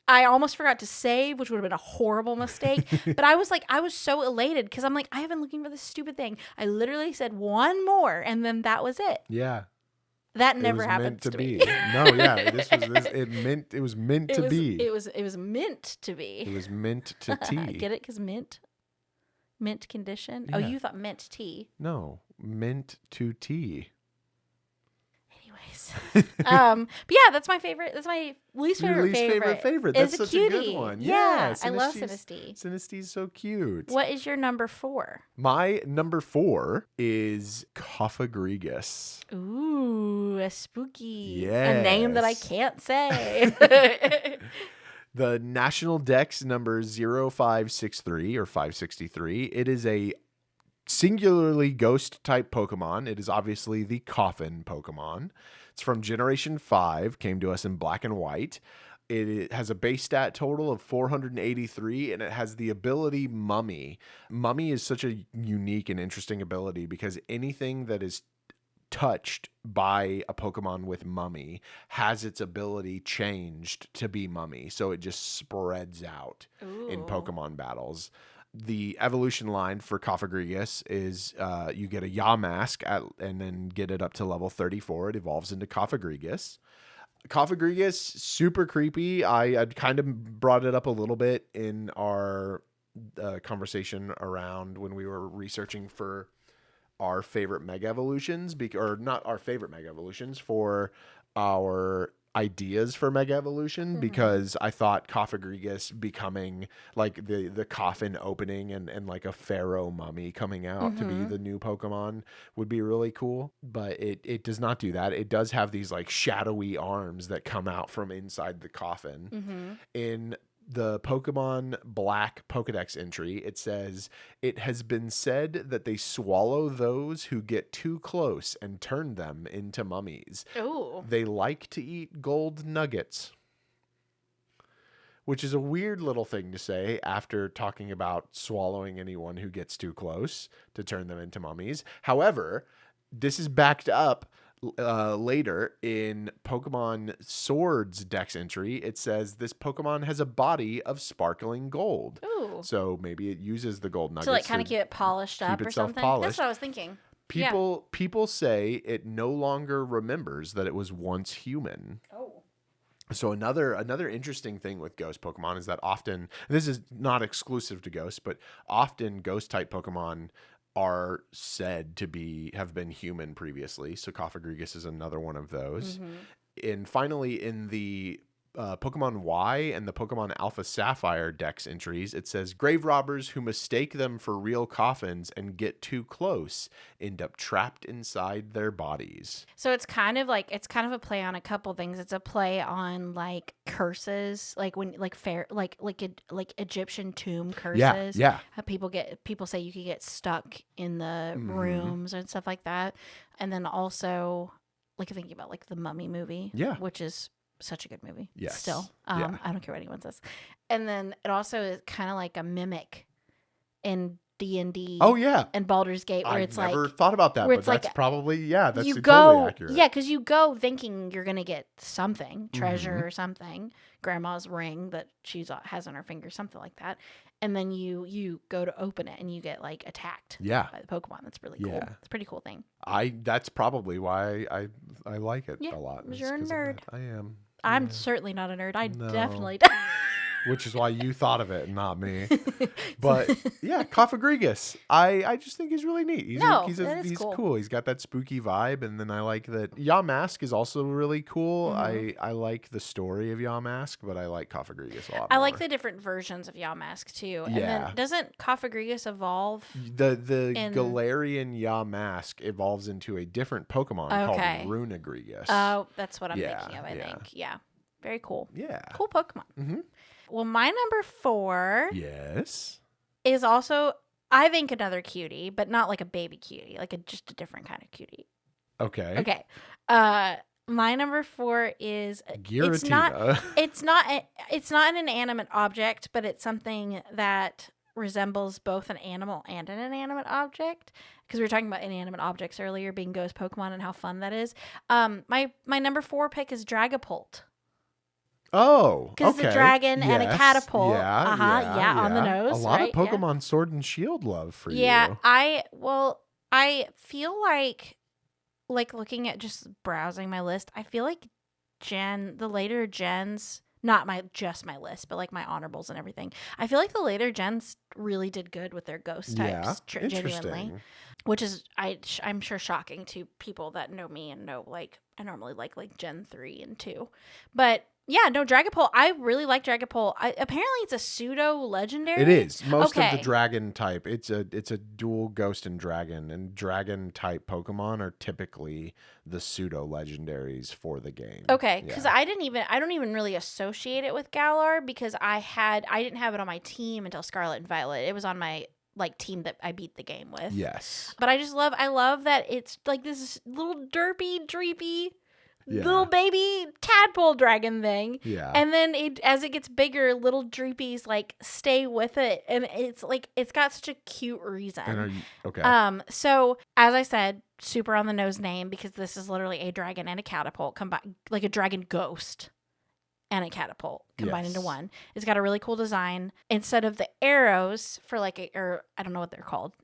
I almost forgot to save, which would have been a horrible mistake. But I was so elated because I'm like, I have been looking for this stupid thing. I literally said 1 more, and then that was it. Yeah. That never happened to me. No, yeah. It was meant to be. It was meant to be. It was mint to tea. Get it? Because mint condition. Yeah. Oh, you thought mint tea. No, mint to tea. Anyways, but yeah, that's my favorite. That's my least favorite. Favorite. That's such a good one. Yeah, I love Sinistea. Sinistee so cute. What is your number 4? My number 4 is Coffagrigus. Ooh, a spooky. Yes. A name that I can't say. The National Dex number 0563 or 563. It is a singularly ghost-type Pokemon. It is obviously the Coffin Pokemon. It's from Generation 5, came to us in black and white. It has a base stat total of 483, and it has the ability Mummy. Mummy is such a unique and interesting ability because anything that is touched by a Pokemon with Mummy has its ability changed to be Mummy. So it just spreads out in Pokemon battles. The evolution line for Cofagrigus is you get a Yamask and then get it up to level 34. It evolves into Cofagrigus. Cofagrigus, super creepy. I kind of brought it up a little bit in our conversation around when we were researching for our favorite Mega Evolutions, or not our favorite Mega Evolutions, for our ideas for Mega Evolution, because I thought Cofagrigus becoming like the coffin opening and like a pharaoh mummy coming out to be the new Pokemon would be really cool, but it does not do that. It does have these like shadowy arms that come out from inside the coffin. In the Pokemon Black Pokedex entry, it says, it has been said that they swallow those who get too close and turn them into mummies. Ooh. They like to eat gold nuggets. Which is a weird little thing to say after talking about swallowing anyone who gets too close to turn them into mummies. However, this is backed up later in Pokemon Sword's Dex entry. It says this Pokemon has a body of sparkling gold. Ooh. So maybe it uses the gold nuggets to like kind of keep it polished up or something. Polished. That's what I was thinking. People say it no longer remembers that it was once human. Oh. So another interesting thing with ghost Pokemon is that often, this is not exclusive to ghosts, but often ghost type Pokemon are said to have been human previously. So Cofagrigus is another one of those. And finally, in the Pokemon Y and the Pokemon Alpha Sapphire Dex entries, it says grave robbers who mistake them for real coffins and get too close end up trapped inside their bodies. So it's kind of a play on a couple things. It's a play on like curses, like when like Egyptian tomb curses. Yeah. How people say you could get stuck in the rooms and stuff like that. And then also like thinking about like the Mummy movie, which is such a good movie. Yes. Still. I don't care what anyone says. And then it also is kind of like a mimic in D&D. Oh yeah. And Baldur's Gate, where I've never thought about that, but that's probably that's totally accurate. Yeah, because you go thinking you're gonna get something, treasure or something, grandma's ring that she has on her finger, something like that, and then you go to open it and you get like attacked. by the Pokemon. That's really cool. It's a pretty cool thing. That's probably why I like it a lot. You're a nerd. I am. I'm certainly not a nerd. I definitely. Which is why you thought of it and not me. But yeah, Cofagrigus. I just think he's really neat. He's cool. He's got that spooky vibe, and then I like that Yamask is also really cool. I like the story of Yamask, but I like Cofagrigus a lot more. I like the different versions of Yamask too. And then doesn't Cofagrigus evolve? The Galarian Yamask evolves into a different Pokemon called Runagrigus. Oh, that's what I'm thinking of, I think. Yeah. Very cool. Yeah. Cool Pokemon. Well, my number 4 is also, I think, another cutie, but not like a baby cutie, like just a different kind of cutie. Okay. My number 4 is Giratina. It's not an inanimate object, but it's something that resembles both an animal and an inanimate object, because we were talking about inanimate objects earlier, being ghost Pokemon and how fun that is. My number 4 pick is Dragapult. Oh, because it's a dragon and a catapult. On the nose. A lot of Pokemon Sword and Shield love for you. Yeah, I feel like looking at just browsing my list, I feel like the later gens, not my list, but like my honorables and everything. I feel like the later gens really did good with their ghost types, genuinely, which is I'm sure shocking to people that know me and know like I normally like Gen 3 and 2, but. Yeah, no, Dragapult. I really like Dragapult. Apparently, it's a pseudo legendary. It is. Most of the dragon type. It's a dual ghost and dragon type Pokemon are typically the pseudo legendaries for the game. Okay, because I don't even really associate it with Galar because I didn't have it on my team until Scarlet and Violet. It was on my like team that I beat the game with. Yes. But I love that it's like this little derpy, dreepy, Yeah. little baby tadpole dragon thing. Yeah. And then as it gets bigger, little dreepies like stay with it. And it's like, it's got such a cute reason. And are you okay? So as I said, super on the nose name, because this is literally a dragon and a catapult combined, like a dragon ghost and a catapult combined into one. It's got a really cool design. Instead of the arrows for like or I don't know what they're called,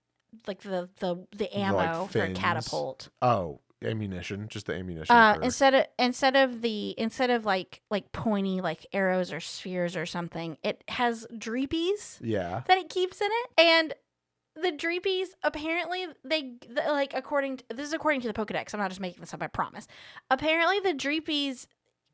like the ammo Like for a fins? catapult. Oh, ammunition, just the ammunition. Instead of like pointy like arrows or spheres or something, it has dreepies. Yeah. That it keeps in it. And the dreepies, apparently according to the Pokedex, I'm not just making this up, I promise. Apparently the dreepies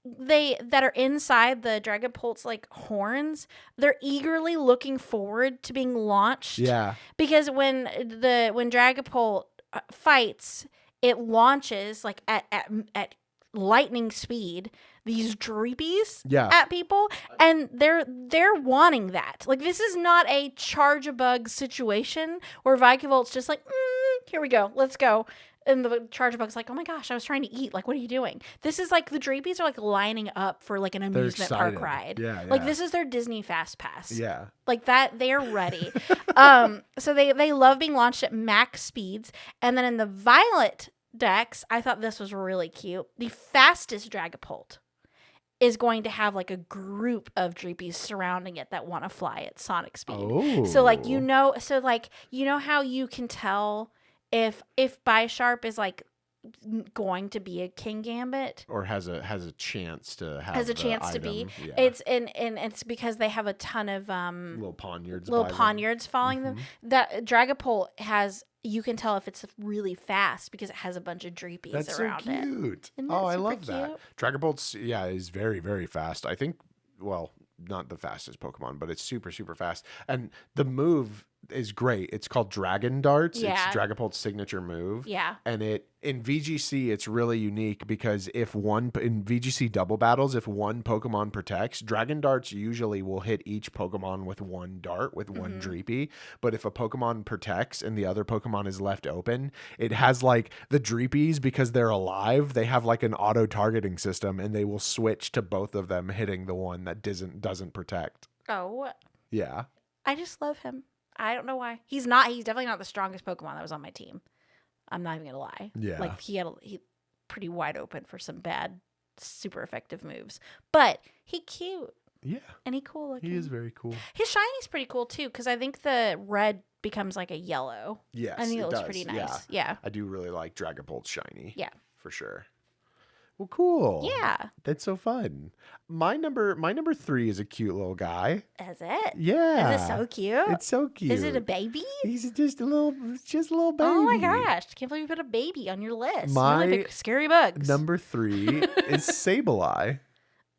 that are inside the Dragapult's like horns, they're eagerly looking forward to being launched. Yeah. Because when Dragapult fights, it launches like at lightning speed these dreepies at people, and they're wanting that. Like, this is not a charge a bug situation where Vikavolt just like, here we go, let's go. And the charge bug's like, oh my gosh, I was trying to eat. Like, what are you doing? This is like the dreepies are like lining up for like an amusement park ride. Yeah. Like, this is their Disney Fast Pass. Yeah. Like that, they're ready. So they love being launched at max speeds. And then in the Violet Dex, I thought this was really cute. The fastest Dragapult is going to have like a group of dreepies surrounding it that want to fly at sonic speed. Oh. So you know how you can tell if Bisharp is like going to be a King Gambit or has a chance to have to be. Yeah. It's and it's because they have a ton of little poniards following them. That Dragapult has, you can tell if it's really fast because it has a bunch of dreepies That's around so cute. it. Oh, I love that. Dragapult's is very, very fast. I think, well, not the fastest Pokemon, but it's super, super fast. And the move is great. It's called Dragon Darts. Yeah. It's Dragapult's signature move. Yeah. And in VGC, it's really unique because in VGC double battles, if one Pokemon protects, Dragon Darts usually will hit each Pokemon with one dart, with one Dreepy. But if a Pokemon protects and the other Pokemon is left open, it has like the Dreepies, because they're alive, they have like an auto targeting system, and they will switch to both of them hitting the one that doesn't protect. Oh. Yeah. I just love him. I don't know why. He's definitely not the strongest Pokemon that was on my team. I'm not even gonna lie. Yeah. Like, he pretty wide open for some bad, super effective moves. But he cute. Yeah. And he cool looking. He is very cool. His shiny's pretty cool too, because I think the red becomes like a yellow. Yes. I think it looks does. pretty nice. Yeah. I do really like Dragapult's shiny. Yeah. For sure. Well, cool. Yeah. That's so fun. My number 3 is a cute little guy. Is it? Yeah. Is it so cute? It's so cute. Is it a baby? He's just a little baby. Oh my gosh. Can't believe you put a baby on your list. My you really pick scary bugs. Number 3 is Sableye.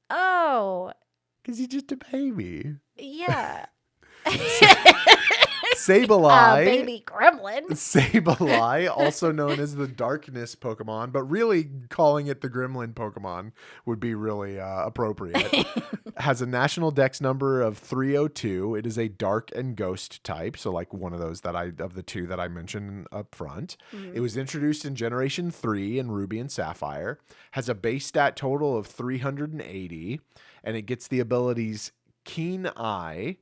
Oh. Because he's just a baby. Yeah. Sableye. Baby gremlin. Sableye, also known as the Darkness Pokemon, but really calling it the Gremlin Pokemon would be really appropriate. Has a national dex number of 302. It is a dark and ghost type, so like one of those of the two that I mentioned up front. It was introduced in Generation 3 in Ruby and Sapphire. Has a base stat total of 380, and it gets the abilities Keen Eye,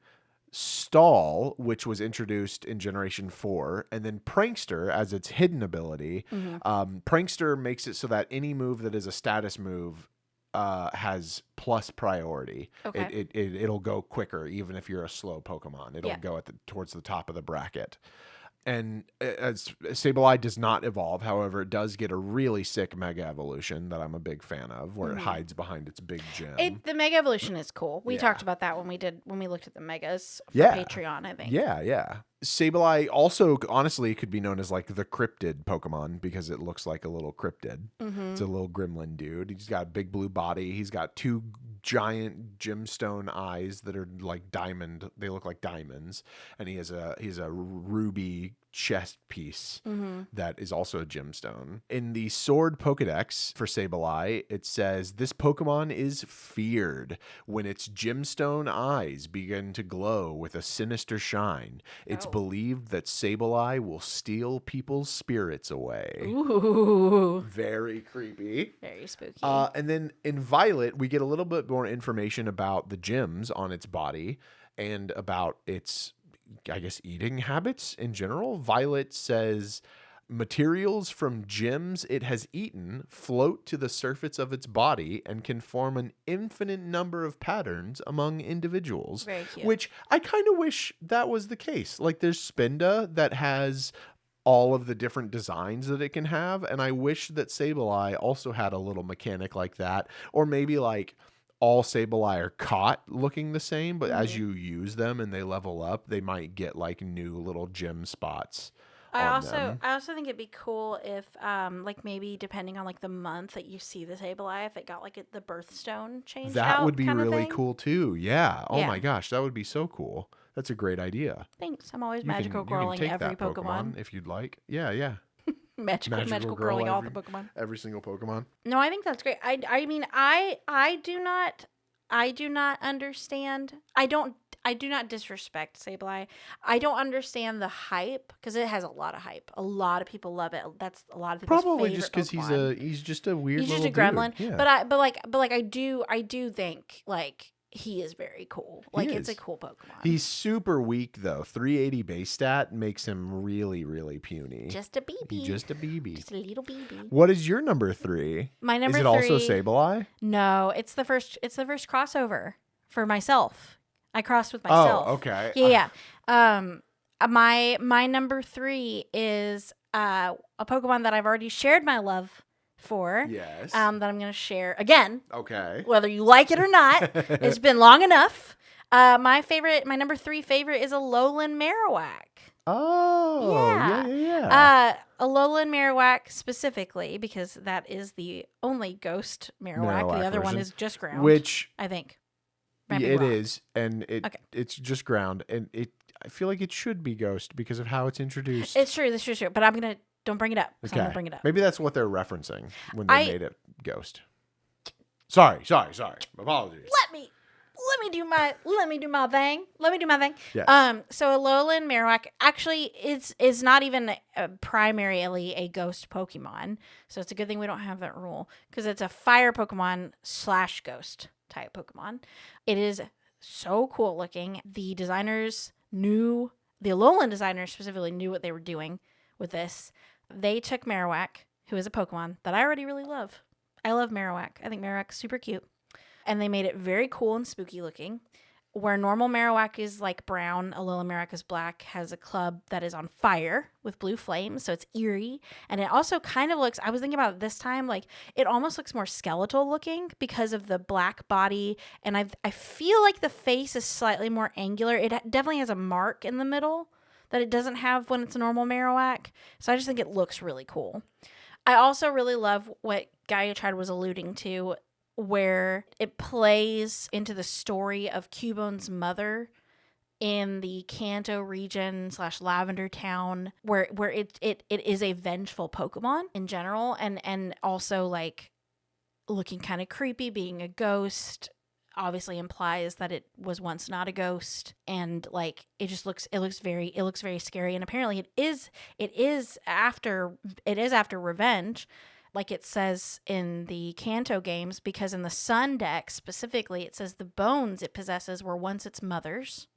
Stall, which was introduced in Generation 4, and then Prankster as its hidden ability. Prankster makes it so that any move that is a status move has plus priority. Okay. It'll go quicker even if you're a slow Pokemon. It'll go towards the top of the bracket. And Sableye does not evolve. However, it does get a really sick Mega Evolution that I'm a big fan of, where it hides behind its big gem. The Mega Evolution is cool. We talked about that when we looked at the Megas for Patreon, I think. Yeah. Sableye also, honestly, could be known as like the cryptid Pokemon because it looks like a little cryptid. It's a little gremlin dude. He's got a big blue body. He's got 2 giant gemstone eyes that are like diamond. They look like diamonds. And he has a ruby chest piece that is also a gemstone. In the Sword Pokedex for Sableye, it says this Pokemon is feared when its gemstone eyes begin to glow with a sinister shine. It's believed that Sableye will steal people's spirits away. Ooh. Very creepy. Very spooky. And then in Violet, we get a little bit more information about the gems on its body and about its, I guess, eating habits in general. Violet says materials from gems it has eaten float to the surface of its body and can form an infinite number of patterns among individuals. Very cute. Which I kind of wish that was the case. Like there's Spinda that has all of the different designs that it can have, and I wish that Sableye also had a little mechanic like that, or maybe like all Sableye are caught looking the same, but as you use them and they level up, they might get like new little gem spots. I also think it'd be cool if like maybe depending on like the month that you see the Sableye, if it got like the birthstone changed out. That would be kind of really thing. cool too. Yeah. Oh Yeah. my gosh, that would be so cool. That's a great idea. Thanks. I'm always You magical can girling take every that Pokemon. if you'd like. Yeah. Magical girling all the Pokemon. Every single Pokemon. No, I think that's great. I mean I do not understand. I do not disrespect Sableye. I don't understand the hype because it has a lot of hype. A lot of people love it. That's a lot of people's Probably favorite just because Pokemon. he's just a weird He's little just a gremlin. dude. Yeah. But I do think like he is very cool. Like it's a cool Pokemon. He's super weak though. 380 base stat makes him really, really puny. Just a BB. Just a BB. Just a little BB. What is your number 3? My number 3. Is it also Sableye? No, it's the first crossover for myself. I crossed with myself. Oh, okay. Yeah. My number 3 is a Pokemon that I've already shared my love for. Yes. That I'm going to share again. Okay. Whether you like it or not. It's been long enough. My number 3 favorite is a Alolan Marowak. Oh, Yeah. yeah. Alolan Marowak specifically, because that is the only ghost Marowak. The other one version. is just ground. Which I think. it is, and it's just ground, and I feel like it should be ghost because of how it's introduced. It's true. That's true. But don't bring it up. Okay. I'm gonna bring it up. Maybe that's what they're referencing when they made it ghost. Sorry. Apologies. Let me do my thing. Yes. So Alolan Marowak actually is not even primarily a ghost Pokemon. So it's a good thing we don't have that rule because it's a fire Pokemon / ghost type Pokemon. It is so cool looking. The Alolan designers specifically knew what they were doing with this. They took Marowak, who is a Pokemon that I already really love. I love Marowak. I think Marowak's super cute. And they made it very cool and spooky looking. Where normal Marowak is like brown, Alolan Marowak is black, has a club that is on fire with blue flames, so it's eerie. And it also kind of looks, I was thinking about it this time, like it almost looks more skeletal looking because of the black body. And I feel like the face is slightly more angular. It definitely has a mark in the middle that it doesn't have when it's a normal Marowak. So I just think it looks really cool. I also really love what Galutrad was alluding to, where it plays into the story of Cubone's mother in the Kanto region / Lavender Town, where it is a vengeful Pokemon in general, and also like looking kind of creepy, being a ghost obviously implies that it was once not a ghost, and like it looks very scary. And apparently it is after revenge, like it says in the Kanto games, because in the Sun deck specifically, it says the bones it possesses were once its mother's.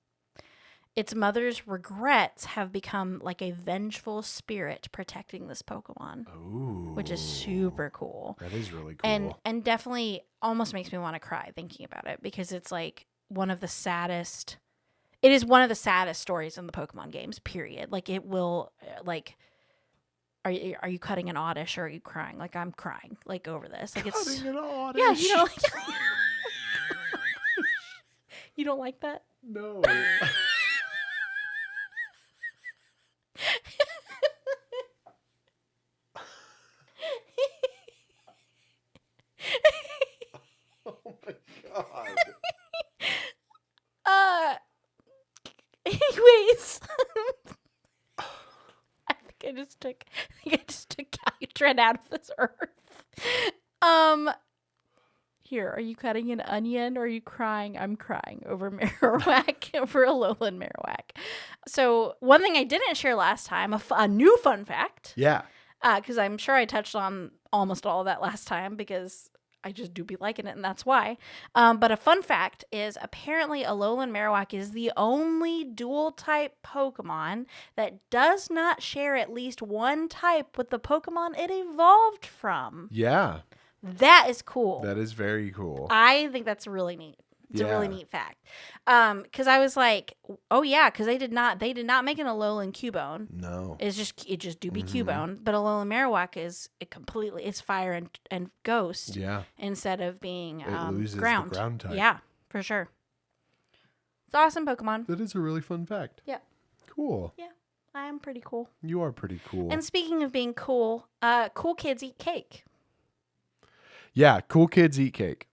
Its mother's regrets have become like a vengeful spirit protecting this Pokemon. Ooh. Which is super cool. That is really cool. And definitely almost makes me want to cry thinking about it, because it's like one of the saddest stories in the Pokemon games, period. Like it will, like, are you cutting an Oddish or are you crying? Like I'm crying like over this. Like it's cutting an Oddish. Yeah, you know, like, you don't like that? No. Oh my god. Anyways. took Galutrad out of this earth. Here, are you cutting an onion or are you crying? I'm crying over Marowak, over Alolan Marowak. So one thing I didn't share last time, a new fun fact. Yeah. Because I'm sure I touched on almost all of that last time because I just do be liking it and that's why. But a fun fact is apparently Alolan Marowak is the only dual type Pokemon that does not share at least one type with the Pokemon it evolved from. Yeah. That is cool. That is very cool. I think that's really neat. It's a really neat fact. Because I was like, oh yeah, because they did not make an Alolan Cubone. No. It just do be Cubone, but Alolan Marowak is it's fire and ghost. Yeah. Instead of being it loses ground. the ground type. Yeah, for sure. It's awesome Pokemon. That is a really fun fact. Yeah. Cool. Yeah, I am pretty cool. You are pretty cool. And speaking of being cool, cool kids eat cake. Yeah, cool kids eat cake.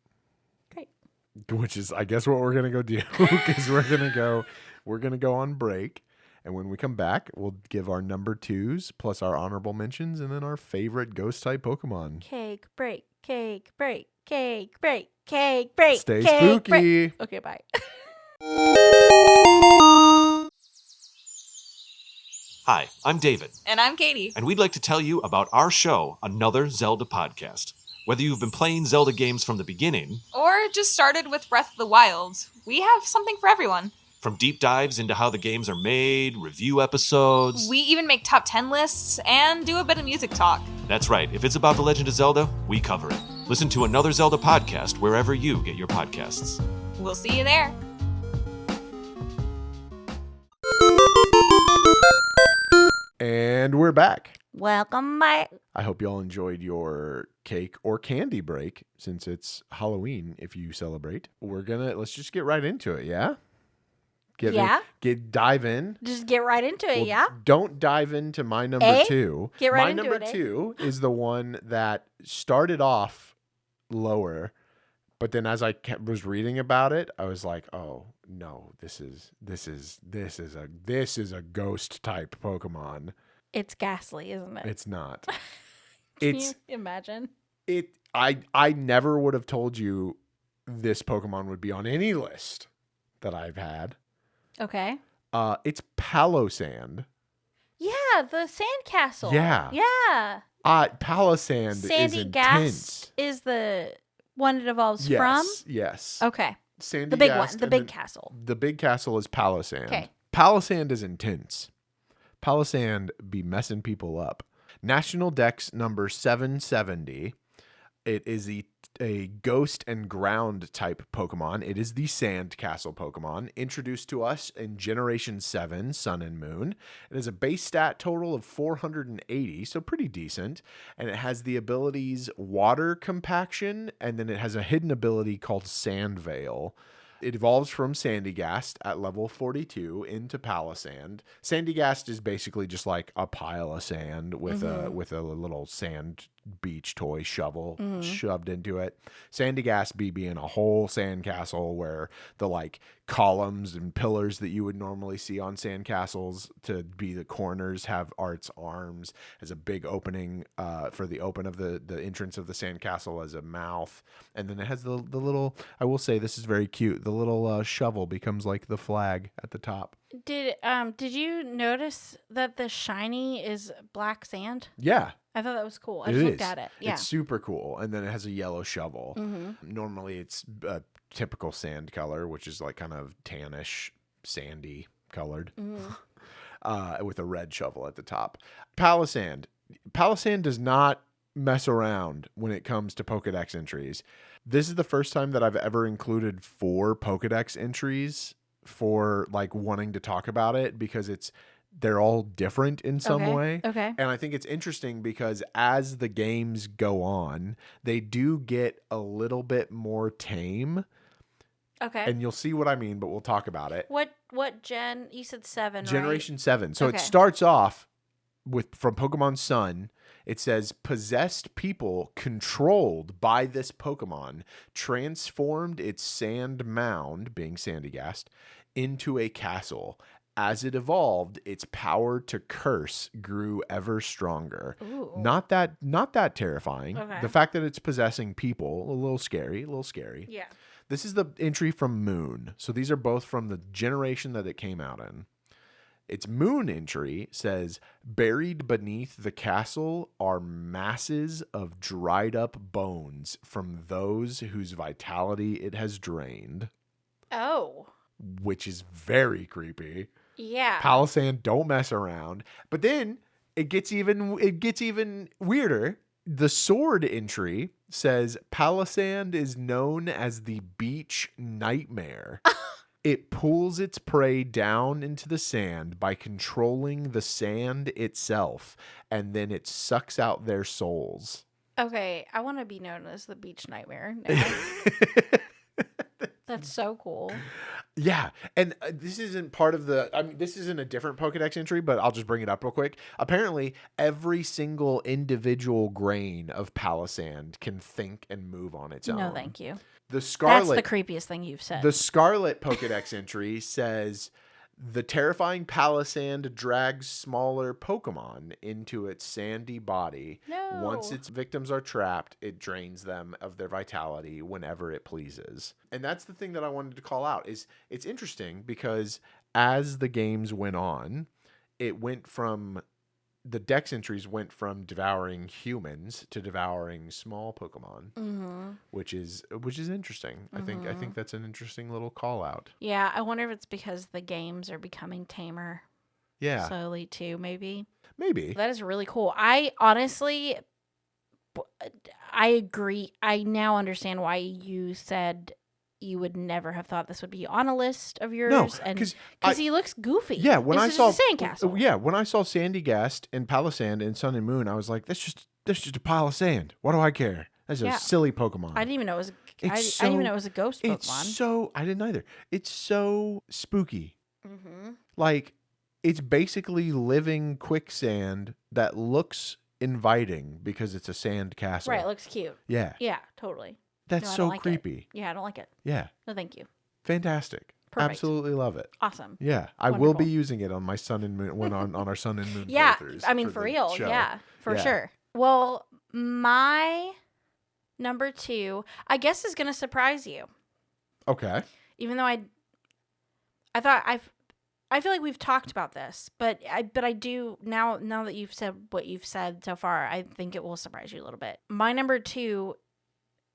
Great. Which is, I guess, what we're gonna go do because we're gonna go on break, and when we come back, we'll give our number 2s plus our honorable mentions, and then our favorite ghost type Pokemon. Cake break, cake break, cake break, cake break. Stay cake spooky. Break. Okay, bye. Hi, I'm David. And I'm Katie. And we'd like to tell you about our show, Another Zelda Podcast. Whether you've been playing Zelda games from the beginning, Or just started with Breath of the Wild, we have something for everyone. from deep dives into how the games are made, review episodes. We even make top 10 lists and do a bit of music talk. That's right, if it's about The Legend of Zelda, we cover it. Listen to Another Zelda Podcast wherever you get your podcasts. We'll see you there. And we're back. Welcome back. I hope y'all enjoyed your cake or candy break since it's Halloween if you celebrate. Let's just get right into it, yeah? Dive in. Just get right into it, Well, yeah? Don't dive into my number 2. Get right my into number it, 2 is the one that started off lower, but then as I was reading about it, I was like, "Oh no, this is a ghost type Pokemon." It's Gastly, isn't it? It's not. Can you imagine? I never would have told you this Pokemon would be on any list that I've had. Okay. It's Palossand. Yeah, the sandcastle. Yeah. Yeah. Palossand Sandy is intense. Gas is the one it evolves from? Yes. Okay. Sandy The big Gas, one, the and big then castle. The big castle is Palossand. Okay. Palossand is intense. Palossand be messing people up. National Dex number 770. It is a ghost and ground type Pokemon. It is the Sand Castle Pokemon, introduced to us in Generation 7, Sun and Moon. It has a base stat total of 480, so pretty decent. And it has the abilities Water Compaction, and then it has a hidden ability called Sand Veil. It evolves from Sandygast at level 42 into Palossand. Sandygast is basically just like a pile of sand with a little sand beach toy shovel shoved into it. Sandygast being a whole sandcastle where the like columns and pillars that you would normally see on sandcastles to be the corners are its arms, has a big opening for the open of the entrance of the sandcastle as a mouth, and then it has the little, I will say this is very cute, the little shovel becomes like the flag at the top. Did you notice that the shiny is black sand? Yeah. I thought that was cool. I just looked at it. Yeah. It's super cool. And then it has a yellow shovel. Mm-hmm. Normally it's a typical sand color, which is like kind of tannish, sandy colored, with a red shovel at the top. Palossand does not mess around when it comes to Pokedex entries. This is the first time that I've ever included 4 Pokedex entries for like wanting to talk about it because they're all different in some way. Okay. And I think it's interesting because as the games go on, they do get a little bit more tame. Okay. And you'll see what I mean, but we'll talk about it. What gen? You said 7, Generation 7. So Okay. it starts off from Pokemon Sun. It says possessed people controlled by this Pokemon transformed its sand mound, being Sandygast, into a castle. As it evolved, its power to curse grew ever stronger. Ooh. Not that terrifying. Okay. The fact that it's possessing people, a little scary. Yeah. This is the entry from Moon. So these are both from the generation that it came out in. Its Moon entry says, buried beneath the castle are masses of dried up bones from those whose vitality it has drained. Oh. Which is very creepy. Yeah. Palisand, don't mess around. But then it gets even weirder. The sword entry says Palisand is known as the beach nightmare. It pulls its prey down into the sand by controlling the sand itself, and then it sucks out their souls. Okay, I want to be known as the beach nightmare now. That's so cool. Yeah, and this isn't part of the... I mean, this isn't a different Pokedex entry, but I'll just bring it up real quick. Apparently, every single individual grain of Palisand can think and move on its own. No, thank you. The Scarlet... That's the creepiest thing you've said. The Scarlet Pokedex entry says... The terrifying Palisand drags smaller Pokemon into its sandy body. No. Once its victims are trapped, it drains them of their vitality whenever it pleases. And that's the thing that I wanted to call out. Is it's interesting because as the games went on, it went from... The Dex entries went from devouring humans to devouring small Pokemon, which is interesting. I think that's an interesting little call out. Yeah, I wonder if it's because the games are becoming tamer. Yeah, Slowly too, maybe. maybe. That is really cool. I honestly, I agree. I now understand why you said you would never have thought this would be on a list of yours. No, and 'cause because he looks goofy. Yeah, when This I is saw a sandcastle. Yeah, when I saw Sandygast and Palisand in Sun and Moon, I was like, that's just a pile of sand. What do I care? That's Yeah. a silly Pokemon. I didn't even know it was. I It's didn't even so- know it was a ghost It's Pokemon. so I didn't either. It's so spooky. Mm-hmm. Like it's basically living quicksand that looks inviting because it's a sand castle. Right, it looks cute. Yeah, Yeah, totally. that's No, I so don't like it. creepy. Yeah, I don't like it. Yeah, No, thank you. fantastic. Perfect. Absolutely love it. Awesome. Yeah, I will Wonderful. be using it on my Sun and Moon on our Sun and Moon Yeah, playthroughs. I mean for the real. show. Yeah, for Yeah. sure. Well, my number 2, I guess, is gonna surprise you. Okay. Even though I thought I feel like we've talked about this, but I do now that you've said what you've said so far, I think it will surprise you a little bit. My number 2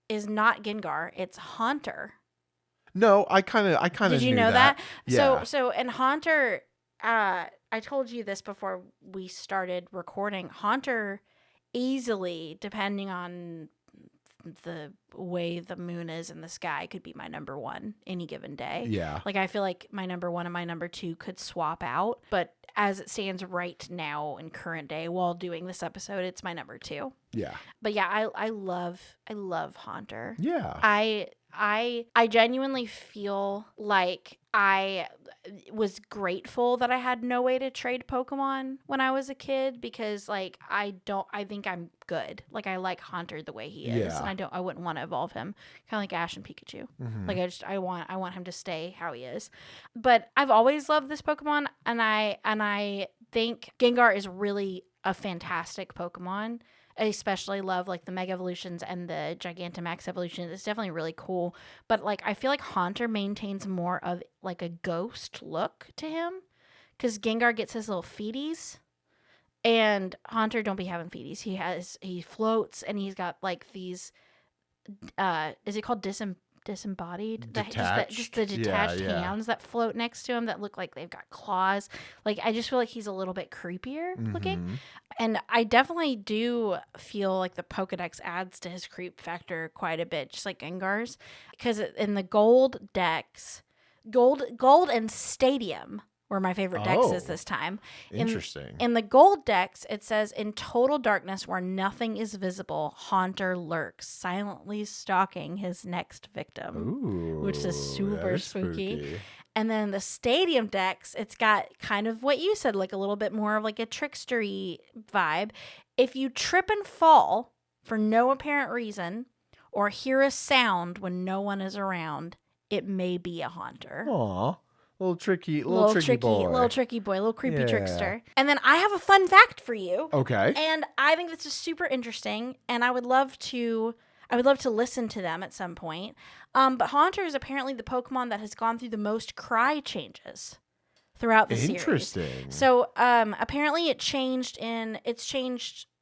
is not Gengar, it's Haunter. No, I kind of Did you knew know that? Yeah. So and Haunter, I told you this before we started recording. Haunter easily, depending on the way the moon is in the sky, could be my number 1 any given day. Yeah. Like I feel like my number 1 and my number 2 could swap out, but as it stands right now in current day while doing this episode, it's my number 2. Yeah. But yeah, I love Haunter. Yeah. I genuinely feel like I was grateful that I had no way to trade Pokemon when I was a kid because like I think I'm good. Like I like Haunter the way he is. Yeah. And I wouldn't want to evolve him. Kind of like Ash and Pikachu. Mhm. Like I want him to stay how he is. But I've always loved this Pokemon and I think Gengar is really a fantastic Pokemon. I especially love like the Mega Evolutions and the Gigantamax evolution. It's definitely really cool. But like I feel like Haunter maintains more of like a ghost look to him. Because Gengar gets his little feeties. And Haunter don't be having feeties. He floats and he's got like these is it called disembodied? Just the detached Yeah. hands that float next to him that look like they've got claws. Like I just feel like he's a little bit creepier looking. Mhm. And I definitely do feel like the Pokedex adds to his creep factor quite a bit, just like Gengar's. Because in the Gold Dex, Gold and Stadium were my favorite dexes this time. Interesting. In the Gold Dex, it says, in total darkness where nothing is visible, Haunter lurks, silently stalking his next victim. Ooh, which is super that is spooky. And then the Stadium Dex, it's got kind of what you said, like a little bit more of like a trickstery vibe. If you trip and fall for no apparent reason or hear a sound when no one is around, it may be a Haunter. Aw, Little tricky boy. Little tricky boy, little creepy Yeah. trickster. And then I have a fun fact for you. Okay. And I think this is super interesting, and I would love to listen to them at some point. But Haunter is apparently the Pokemon that has gone through the most cry changes throughout the series. Interesting. So apparently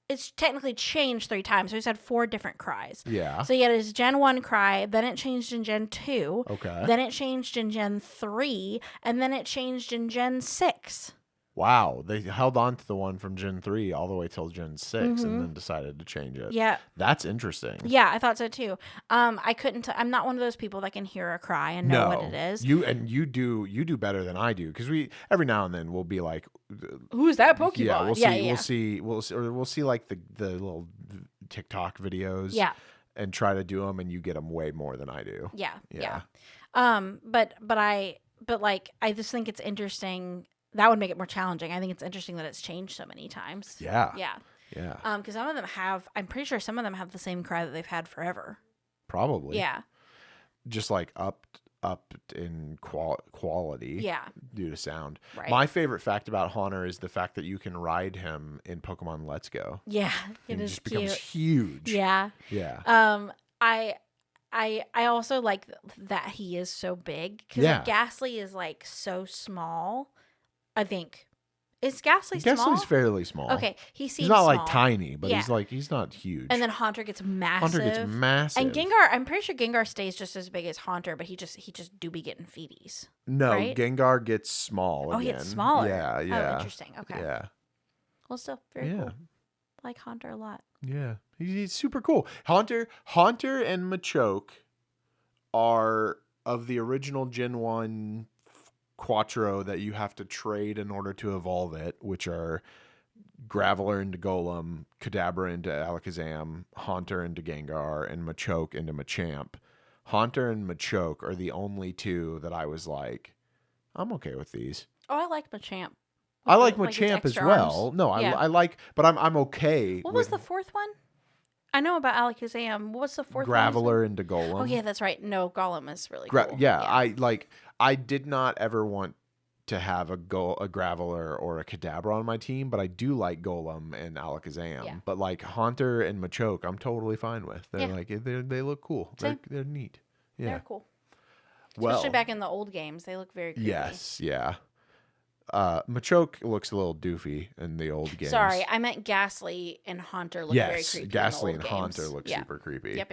it's technically changed 3 times. So he's had 4 different cries. Yeah. So he had his Gen 1 cry, then it changed in Gen 2. Okay. Then it changed in Gen 3, and then it changed in Gen 6. Wow. They held on to the one from Gen 3 all the way till Gen 6 and then decided to change it. Yeah. That's interesting. Yeah, I thought so too. I couldn't. I'm not one of those people that can hear a cry and know what it is. You do better than I do because we every now and then we'll be like, who's that Pokemon? yeah, we'll see, yeah. we'll see like the little TikTok videos, Yeah. and try to do them, and you get them way more than I do. Yeah. Yeah. But I just think it's interesting. That would make it more challenging. I think it's interesting that it's changed so many times. Yeah. Yeah. Yeah. Because some of them have. I'm pretty sure some of them have the same cry that they've had forever. Probably. Yeah. Just like up in quality. Yeah. Due to sound. Right. My favorite fact about Haunter is the fact that you can ride him in Pokemon Let's Go. Yeah. It is just cute. becomes huge. Yeah. Yeah. I also like that he is so big because Yeah. Gastly is like so small. I think is Gastly small? Gastly's fairly small. Okay, he seems He's not small. like tiny, but Yeah. he's not huge. And then Haunter gets massive. Haunter gets massive. And Gengar, I'm pretty sure Gengar stays just as big as Haunter, but he just do be getting feeties. No, right? Gengar gets small Oh, again. he gets smaller. Yeah, yeah. Oh, interesting. Okay. Yeah. Well, still very Yeah. cool. I like Haunter a lot. Yeah. He's super cool. Haunter and Machoke are of the original Gen 1 Quattro that you have to trade in order to evolve it, which are Graveler into Golem, Kadabra into Alakazam, Haunter into Gengar, and Machoke into Machamp. Haunter and Machoke are the only 2 that I was like, I'm okay with these. Oh, I like Machamp. I like Like its Machamp as extra well. arms. No, Yeah. I like, but I'm okay. What with was the 4th one? I know about Alakazam. What was the 4th one? Graveler into Golem. Oh yeah, that's right. No, Golem is really cool. Yeah, I did not ever want to have a Graveler or a Kadabra on my team, but I do like Golem and Alakazam. Yeah. But like Haunter and Machoke, I'm totally fine with. They're Yeah. like they look cool. Same. They're neat. Yeah. They're cool. Well, Especially back in the old games, they look very creepy. yes, yeah. Machoke looks a little doofy in the old games. Sorry, I meant Gastly and Haunter look very Yes, creepy. Gastly in and the old Haunter games. look Yeah. super creepy. Yep.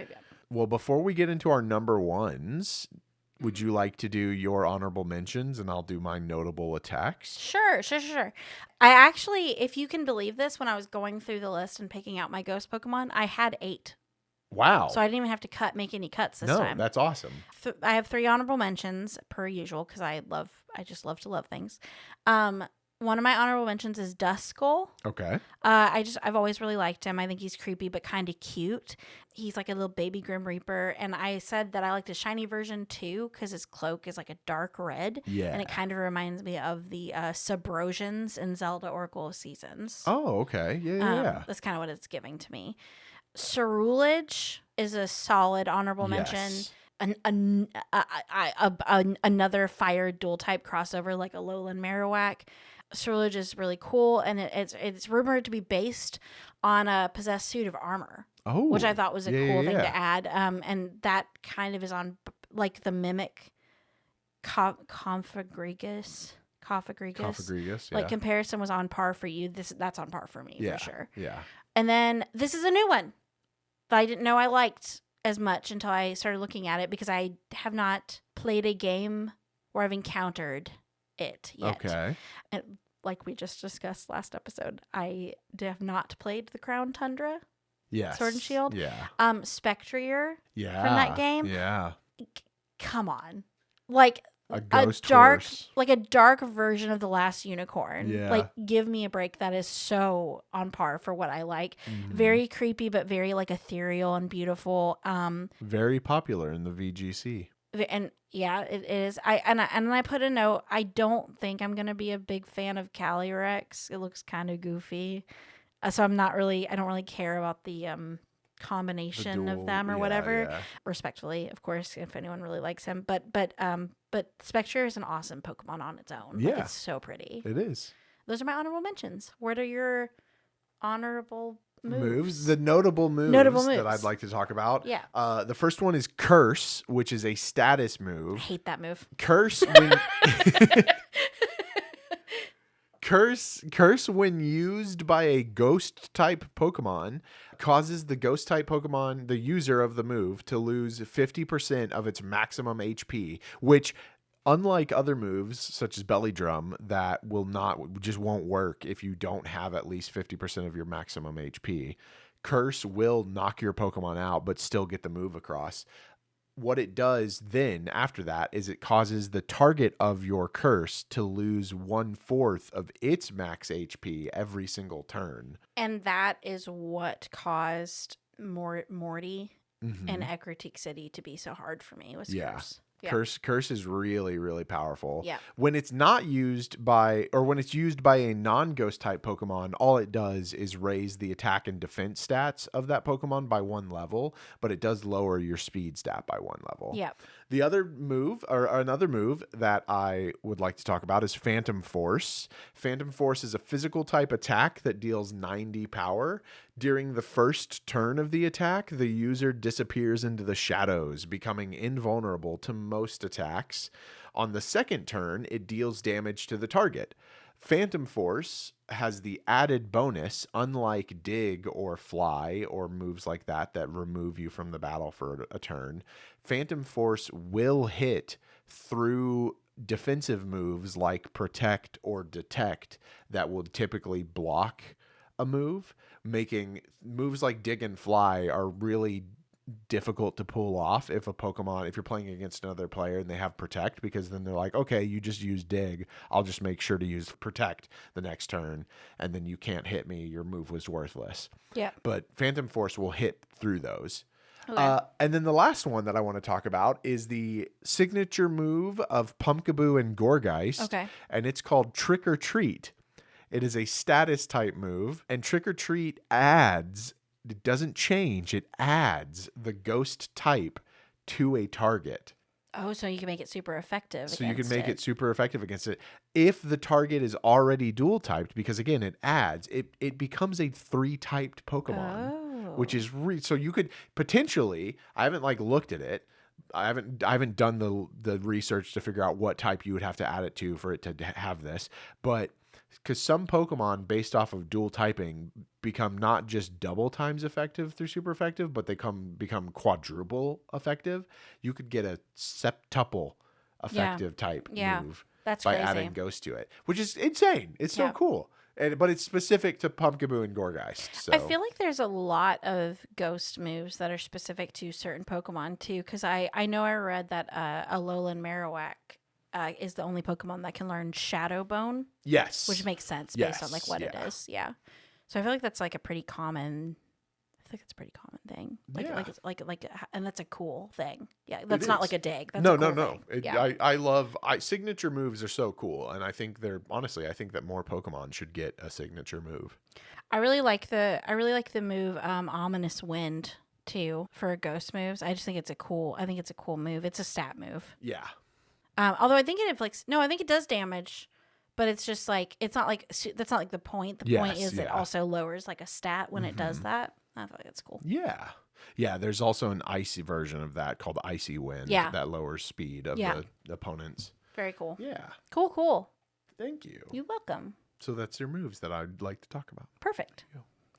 Well, before we get into our number ones, would you like to do your honorable mentions and I'll do my notable attacks? Sure. I actually, if you can believe this, when I was going through the list and picking out my ghost Pokemon, I had 8. Wow. So I didn't even have to make any cuts this time. That's awesome. I have 3 honorable mentions per usual because I just love to love things. One of my honorable mentions is Duskull. Okay. I've always really liked him. I think he's creepy but kind of cute. He's like a little baby Grim Reaper, and I said that I like the shiny version too because his cloak is like a dark red. Yeah. And it kind of reminds me of the Subrosians in Zelda Oracle of Seasons. Oh, okay. Yeah. That's kind of what it's giving to me. Cerulege is a solid honorable mention. Another fire dual type crossover like a Alolan Marowak. Cerulege is really cool, and it's rumored to be based on a possessed suit of armor, which I thought was a cool thing to add. And that kind of is on like the mimic Confagrigus. Confagrigus, yeah. Like comparison was on par for you. That's on par for me for sure. Yeah. And then this is a new one that I didn't know I liked as much until I started looking at it because I have not played a game where I've encountered it yet. Okay. And like we just discussed last episode, I have not played the Crown Tundra. Yes. Sword and Shield. Yeah. Spectrier. Yeah. From that game. Yeah. Come on. Like A ghost dark, horse. like a dark version of the Last Unicorn. Yeah. Like, give me a break. That is so on par for what I like. Mhm. Very creepy, but very like ethereal and beautiful. Very popular in the VGC. And yeah, it is. I put a note. I don't think I'm gonna be a big fan of Calyrex. It looks kind of goofy, so I don't really care about the combination dual- of them or yeah, whatever. yeah. Respectfully, of course, if anyone really likes him. But Spectre is an awesome Pokemon on its own. Like, Yeah. it's so pretty. It is. Those are my honorable mentions. What are your honorable moves? The notable moves that I'd like to talk about. Yeah. The first one is Curse, which is a status I move. hate that move. Curse when Curse when used by a ghost type Pokemon causes the ghost type Pokemon, the user of the move, to lose 50% of its maximum HP, which, unlike other moves such as Belly Drum that just won't work if you don't have at least 50% of your maximum HP, Curse will knock your Pokemon out but still get the move across. What it does then after that is it causes the target of your Curse to lose 1/4 of its max HP every single turn. And that is what caused Morty and Ecruteak City to be so hard for me, was Curse. Yeah. Curse is really, really powerful. Yeah. When it's not used by, or when it's used by a non-ghost type Pokemon, all it does is raise the attack and defense stats of that Pokemon by 1 level, but it does lower your speed stat by 1 level. Yeah. The other move, or another move that I would like to talk about, is Phantom Force. Phantom Force is a physical type attack that deals 90 power. During the first turn of the attack, the user disappears into the shadows, becoming invulnerable to most attacks. On the second turn, it deals damage to the target. Phantom Force has the added bonus, unlike Dig or Fly or moves like that remove you from the battle for a turn. Phantom Force will hit through defensive moves like Protect or Detect that will typically block a move, making moves like Dig and Fly are really difficult to pull off if you're playing against another player and they have Protect, because then they're like, okay, you just use Dig, I'll just make sure to use Protect the next turn, and then you can't hit me, your move was worthless. Yeah. But Phantom Force will hit through those. Okay. And then the last one that I want to talk about is the signature move of Pumpkaboo and Gourgeist. Okay. And it's called Trick or Treat. It is a status type move, and Trick or Treat it doesn't change, it adds the ghost type to a target. Oh, so you can make it super effective. So you can make it super effective against it. If the target is already dual typed, because again, it adds, it becomes a 3-typed Pokemon, which is so you could potentially, I haven't looked at it. I haven't done the research to figure out what type you would have to add it to for it to have this, but because some Pokemon based off of dual typing become not just double times effective through super effective, but they become quadruple effective. You could get a septuple effective type move That's by crazy. adding Ghost to it, which is insane. It's so cool. But it's specific to Pumpkaboo and Gourgeist. So. I feel like there's a lot of ghost moves that are specific to certain Pokemon too, because I know I read that Alolan Marowak is the only Pokemon that can learn Shadow Bone. Yes. Which makes sense based on what it is. Yeah. So I feel like that's a pretty common. I think it's a pretty common thing. And that's a cool thing. Yeah, that's not like a dig. That's a cool thing. I love signature moves are so cool, and I think I think that more Pokemon should get a signature move. I really like the move Ominous Wind too for ghost moves. I just think it's a cool move. It's a stat move. Yeah. Although I think it inflicts. No, I think it does damage, but it's just it's not that's not the point. The point is it also lowers a stat when it does that. I feel like that's cool. Yeah. Yeah, there's also an icy version of that called Icy Wind that lowers speed of the opponents. Very cool. Yeah. Cool. Thank you. You're welcome. So that's your moves that I'd like to talk about. Perfect.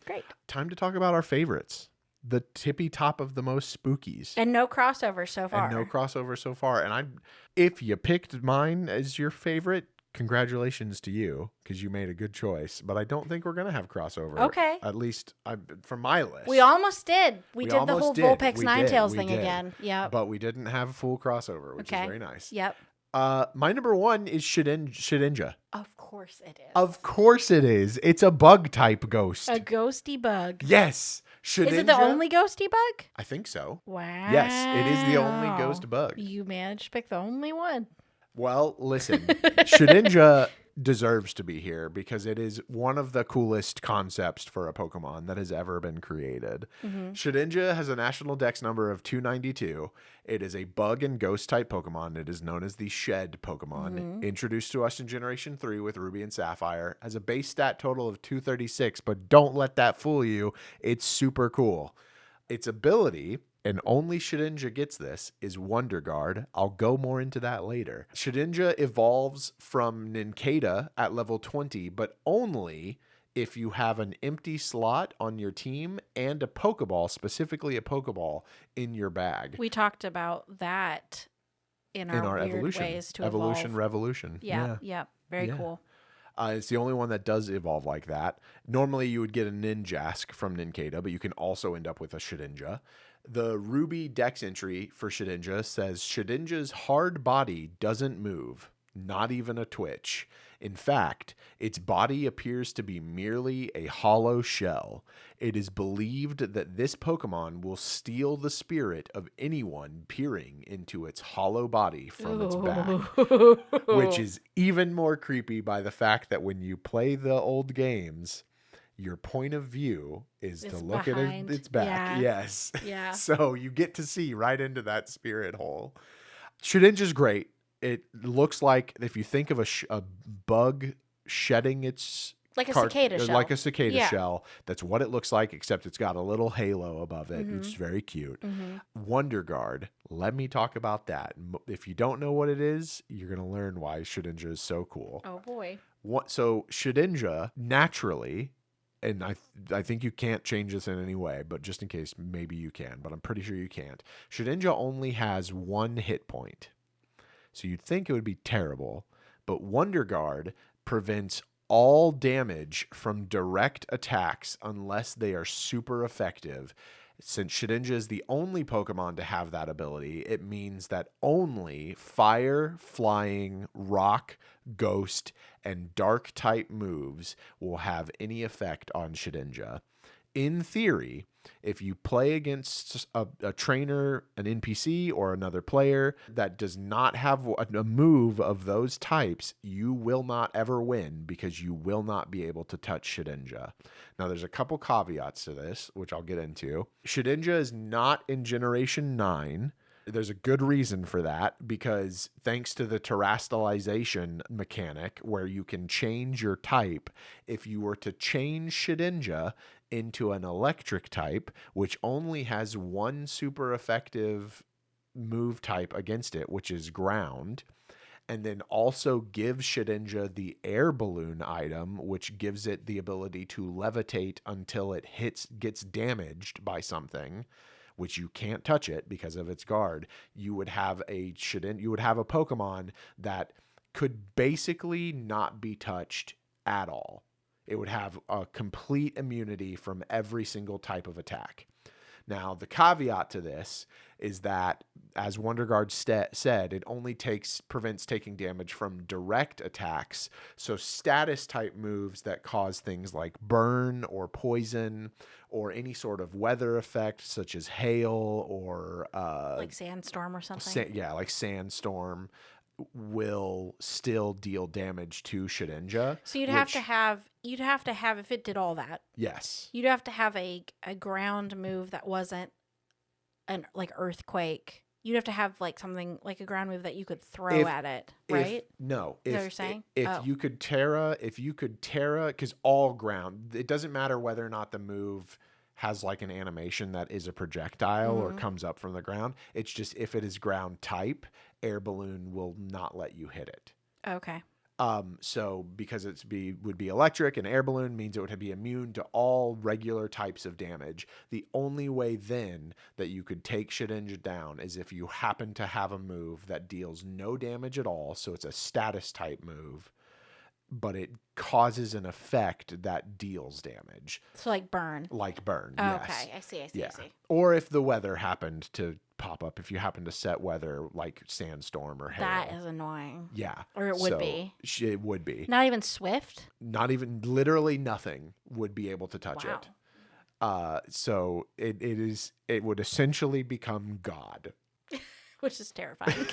Great. Time to talk about our favorites. The tippy top of the most spookies. And no crossover so far. And if you picked mine as your favorite, congratulations to you, because you made a good choice. But I don't think we're going to have crossover. Okay. At least from my list. We almost did. We did the whole Vulpix Ninetales thing again. Yep. But we didn't have full crossover, which is very nice. Yep. My number one is Shedinja. Of course it is. Of course it is. It's a bug type ghost. A ghosty bug. Yes. Shedinja, is it the only ghosty bug? I think so. Wow. Yes, it is the only ghost bug. You managed to pick the only one. Well, listen, Shedinja deserves to be here because it is one of the coolest concepts for a Pokemon that has ever been created. Shedinja has a national dex number of 292. It is a bug and ghost type Pokemon. It is known as the Shed Pokemon, introduced to us in Generation 3 with Ruby and Sapphire, has a base stat total of 236, but don't let that fool you. It's super cool. Its ability, and only Shedinja gets this, is Wonder Guard. I'll go more into that later. Shedinja evolves from Nincada at level 20, but only if you have an empty slot on your team and a Pokeball, specifically a Pokeball, in your bag. We talked about that in our weird evolution. ways to Evolution evolve. Revolution. Yeah. Very Yeah. cool. It's the only one that does evolve like that. Normally, you would get a Ninjask from Nincada, but you can also end up with a Shedinja. The Ruby Dex entry for Shedinja says Shedinja's hard body doesn't move, not even a twitch. In fact, its body appears to be merely a hollow shell. It is believed that this Pokemon will steal the spirit of anyone peering into its hollow body from its back, which is even more creepy by the fact that when you play the old games, your point of view is to look at its back. Yeah. Yes. Yeah. So you get to see right into that spirit hole. Shedinja's great. It looks like, if you think of a bug shedding its Like a cicada shell. like a cicada Yeah. shell, that's what it looks like, except it's got a little halo above it, which is very cute. Wonder Guard, let me talk about that. If you don't know what it is, you're going to learn why Shedinja is so cool. Oh boy. So Shedinja naturally, and I think you can't change this in any way, but just in case, maybe you can, but I'm pretty sure you can't. Shedinja only has 1 hit point. So you'd think it would be terrible, but Wonder Guard prevents all damage from direct attacks unless they are super effective. Since Shedinja is the only Pokemon to have that ability, it means that only fire, flying, rock, ghost, and dark type moves will have any effect on Shedinja. In theory, if you play against a trainer, an NPC, or another player that does not have a move of those types, you will not ever win because you will not be able to touch Shedinja. Now, there's a couple caveats to this, which I'll get into. Shedinja is not in Generation 9. There's a good reason for that, because thanks to the terastallization mechanic where you can change your type, if you were to change Shedinja into an electric type, which only has 1 super effective move type against it, which is ground, and then also give Shedinja the air balloon item, which gives it the ability to levitate until it gets damaged by something, which you can't touch it because of its guard. You would have a Pokemon that could basically not be touched at all. It would have a complete immunity from every single type of attack. Now, the caveat to this is that, as Wonder Guard said, it only prevents taking damage from direct attacks. So status type moves that cause things like burn or poison or any sort of weather effect, such as hail or Like sandstorm or something. like sandstorm, will still deal damage to Shedinja. So you'd have to have if it did all that. Yes. You'd have to have a ground move that wasn't an like earthquake. You'd have to have like something like a ground move that you could throw at it, right? Is that what you're saying? Oh. You could Terra, because all ground, it doesn't matter whether or not the move has like an animation that is a projectile or comes up from the ground. It's just if it is ground type, air balloon will not let you hit it. Okay. So because would be electric, and air balloon means it would be immune to all regular types of damage. The only way then that you could take Shedinja down is if you happen to have a move that deals no damage at all. So it's a status type move, but it causes an effect that deals damage. So like burn. Yes. Okay, I see. Yeah. Or if the weather happened to pop up, if you happen to set weather like sandstorm or hail. That is annoying. Yeah. Or it would be. It would be. Not even Swift? Not even, literally nothing would be able to touch it. So it would essentially become God. Which is terrifying.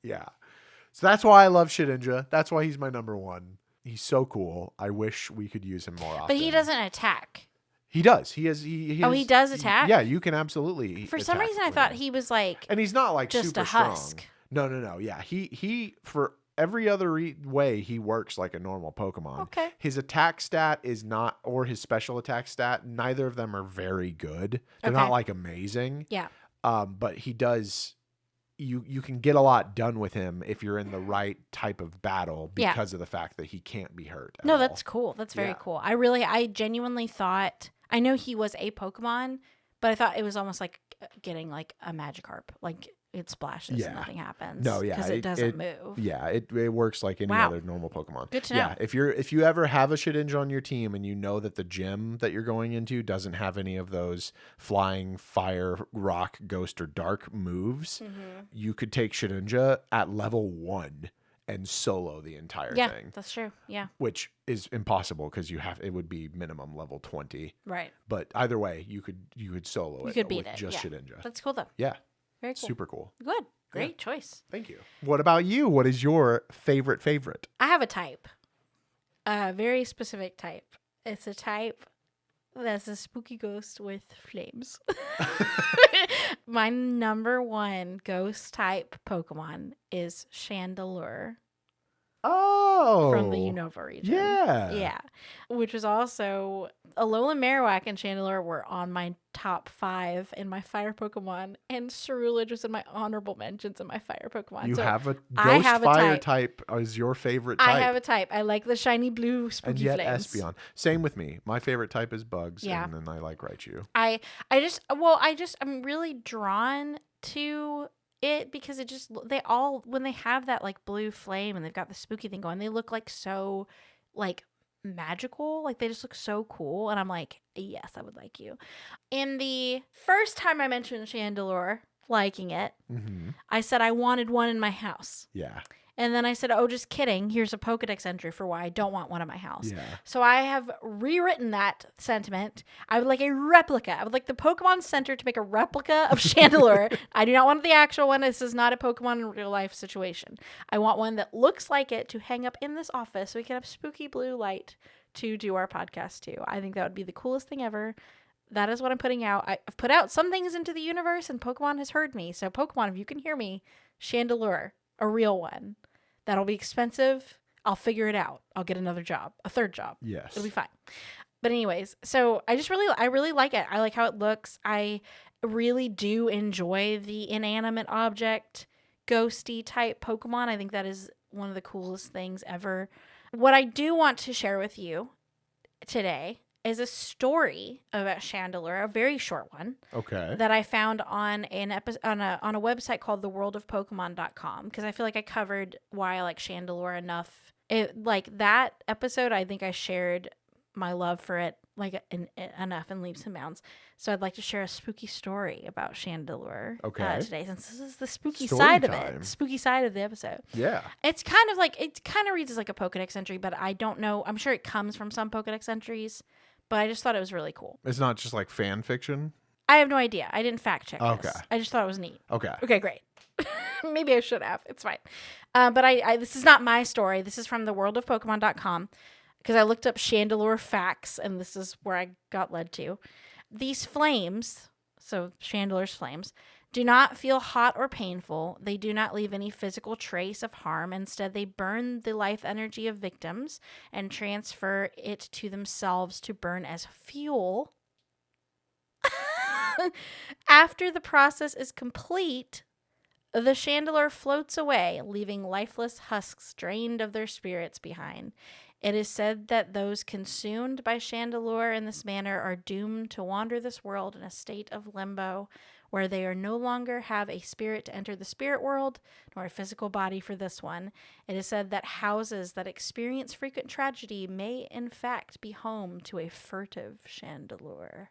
Yeah. So that's why I love Shedinja. That's why he's my number 1. He's so cool. I wish we could use him more often. But he doesn't attack. He does. He has. He does attack? Yeah, you can absolutely. For some reason, I thought he was like and he's not like just super a husk. strong. No. Yeah, he for every other way he works like a normal Pokemon. Okay. His attack stat is not, or his special attack stat. Neither of them are very good. They're not like amazing. Yeah. But he does. You can get a lot done with him if you're in the right type of battle because of the fact that he can't be hurt. No, that's cool. That's very cool. I genuinely thought, I know he was a Pokemon, but I thought it was almost like getting like a Magikarp. Like it splashes and nothing happens. No, yeah. Because it doesn't move. Yeah, it works like any other normal Pokemon. Good to know. Yeah, if you ever have a Shedinja on your team and you know that the gym that you're going into doesn't have any of those flying, fire, rock, ghost, or dark moves, you could take Shedinja at level 1 and solo the entire thing. Yeah, that's true. Yeah. Which is impossible because it would be minimum level 20. Right. But either way, you could solo it could beat with it. just Yeah. Shedinja. That's cool though. Yeah. Very cool. Super cool. Good. Great choice. Thank you. What about you? What is your favorite? I have a type. A very specific type. It's a type that's a spooky ghost with flames. My number one ghost type Pokemon is Chandelure. Oh. From the Unova region. Yeah. Yeah. Which was also Alolan Marowak and Chandelure were on my top 5 in my fire Pokemon, and Cerulege was in my honorable mentions in my fire Pokemon. You so have a I ghost have a fire type. type is your favorite type. I have a type. I like the shiny blue spooky and yet flames. Espeon. Same with me. My favorite type is bugs, Yeah. and then I like Raichu. I'm really drawn to it because it just when they have that like blue flame and they've got the spooky thing going, they look like so like magical. Like they just look so cool, and I'm like, yes, I would like you. And the first time I mentioned Chandelure liking it, I said I wanted one in my house. Yeah. And then I said, oh, just kidding. Here's a Pokedex entry for why I don't want one at my house. Yeah. So I have rewritten that sentiment. I would like a replica. I would like the Pokemon Center to make a replica of Chandelure. I do not want the actual one. This is not a Pokemon in real life situation. I want one that looks like it to hang up in this office so we can have spooky blue light to do our podcast too. I think that would be the coolest thing ever. That is what I'm putting out. I've put out some things into the universe and Pokemon has heard me. So Pokemon, if you can hear me, Chandelure, a real one. That'll be expensive. I'll figure it out. I'll get another job, a third job. Yes. It'll be fine. But anyways, so I really like it. I like how it looks. I really do enjoy the inanimate object, ghosty type Pokemon. I think that is one of the coolest things ever. What I do want to share with you today is a story about Chandelure, a very short one. Okay. That I found on on a website called theworldofpokemon.com, because I feel like I covered why I like Chandelure enough. Like that episode, I think I shared my love for it like enough in leaps and bounds. So I'd like to share a spooky story about Chandelure today, since this is the spooky side of it, spooky side of the episode. Yeah. It's kind of like, it kind of reads as like a Pokedex entry, but I don't know. I'm sure it comes from some Pokedex entries. But I just thought it was really cool. It's not just like fan fiction? I have no idea. I didn't fact check Okay. this. I just thought it was neat. Okay. Okay, great. Maybe I should have. It's fine. But I this is not my story. This is from theworldofpokemon.com, because I looked up Chandelure facts, and this is where I got led to. These flames, so Chandelure's flames, do not feel hot or painful. They do not leave any physical trace of harm. Instead, they burn the life energy of victims and transfer it to themselves to burn as fuel. After the process is complete, the Chandelure floats away, leaving lifeless husks drained of their spirits behind. It is said that those consumed by Chandelure in this manner are doomed to wander this world in a state of limbo, where they are no longer have a spirit to enter the spirit world, nor a physical body for this one. It is said that houses that experience frequent tragedy may in fact be home to a furtive Chandelure.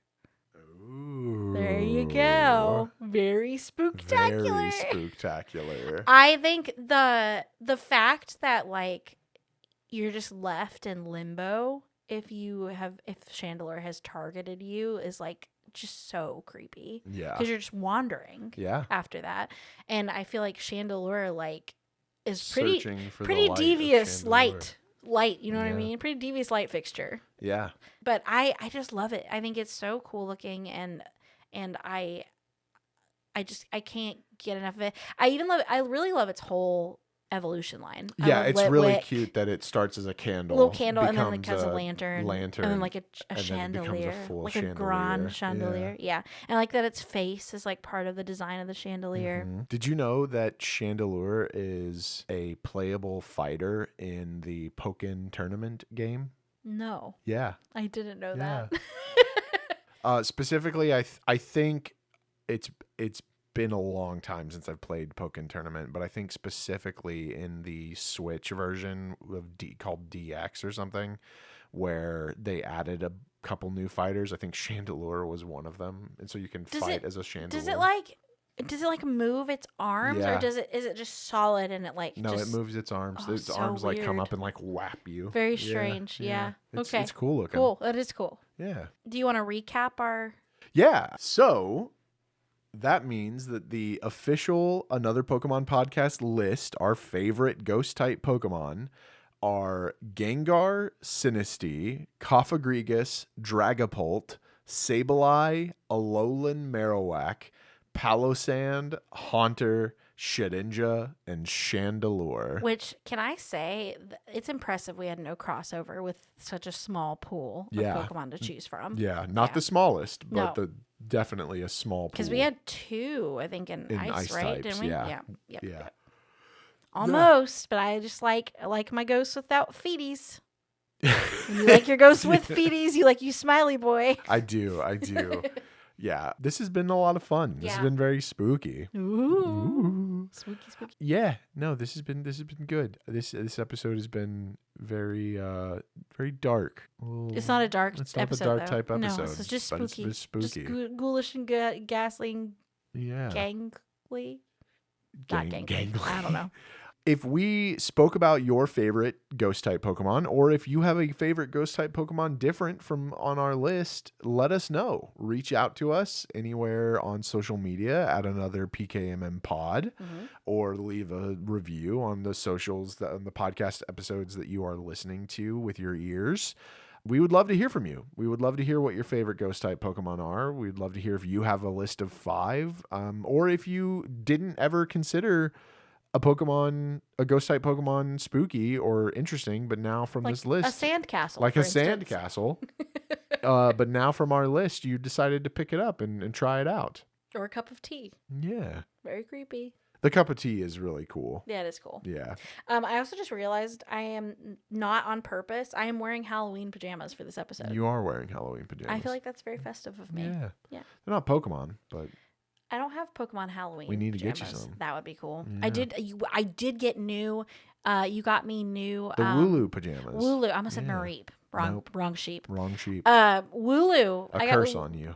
Ooh. There you go. Very spooktacular. Very spooktacular. I think the fact that like you're just left in limbo if Chandelure has targeted you is like just so creepy. Yeah. Because you're just wandering. Yeah. After that, and I feel like Chandelure like is Searching for pretty the light devious of Chandelure. light light. You know what I Yeah. mean? Pretty devious light fixture. Yeah. But I just love it. I think it's so cool looking, and I can't get enough of it. I really love its whole evolution line. I Yeah, love it's lit really wick, cute that it starts as a candle. little candle, and then like becomes has a lantern, and then like a and then it becomes a chandelier, full like chandelier. a grand chandelier. Yeah, and I like that its face is like part of the design of the chandelier. Mhm. Did you know that Chandelure is a playable fighter in the Pokken tournament game? No, Yeah. I didn't know Yeah. that. Specifically, I think it's been a long time since I've played Pokken Tournament, but I think specifically in the Switch version of called DX or something, where they added a couple new fighters. I think Chandelure was one of them, and so you can fight as a Chandelure. Does it like move its arms, Yeah. or is it just solid and it like No, just, it moves its arms. Oh, Its so arms like come weird. up and like whap you. Very strange. Yeah. Okay. It's cool looking. Cool. That is cool. Yeah. Do you want to recap our? Yeah. So that means that the official Another Pokemon Podcast list, our favorite ghost type Pokemon, are Gengar, Sinistea, Cofagrigus, Dragapult, Sableye, Alolan Marowak, Palossand, Haunter, Shedinja, and Chandelure. Which, can I say, it's impressive we had no crossover with such a small pool of Yeah. Pokemon to choose from. Yeah, not Yeah. the smallest, but No. definitely a small pool. Because we had two, I think, in ice, right? types, Didn't we? yeah. Yep. Yeah. Almost, but I just I like my ghosts without feeties. When you like your ghosts with feeties, you like you smiley boy. I do. Yeah, this has been a lot of fun. This has been very spooky. Ooh. Spooky. Yeah, no, this has been good. This episode has been very dark. It's not a dark It's not episode, the dark though. type episode. No, it's just but it's spooky. just spooky. Just ghoulish and ghastly and Yeah. gangly. Not gangly. I don't know. If we spoke about your favorite ghost type Pokemon, or if you have a favorite ghost type Pokemon different from on our list, let us know. Reach out to us anywhere on social media at Another PKMM Pod, or leave a review on the socials, on the podcast episodes that you are listening to with your ears. We would love to hear from you. We would love to hear what your favorite ghost type Pokemon are. We'd love to hear if you have a list of 5, or if you didn't ever consider a ghost type Pokemon spooky or interesting, but now from Like this list, a sandcastle. like for a instance. sandcastle, but now from our list, you decided to pick it up and try it out. Or a cup of tea. Yeah. Very creepy. The cup of tea is really cool. Yeah, it is cool. Yeah. I also just realized I am not on purpose. I am wearing Halloween pajamas for this episode. You are wearing Halloween pajamas. I feel like that's very festive of me. Yeah. Yeah. They're not Pokemon, but I don't have Pokemon Halloween. We need to get you pajamas. some. That would be cool. Yeah. I did get new. You got me new. the Wooloo pajamas. Wooloo. I almost said Yeah. Mareep. Wrong. Nope. Wrong sheep. Wrong sheep. Wooloo. A curse on you.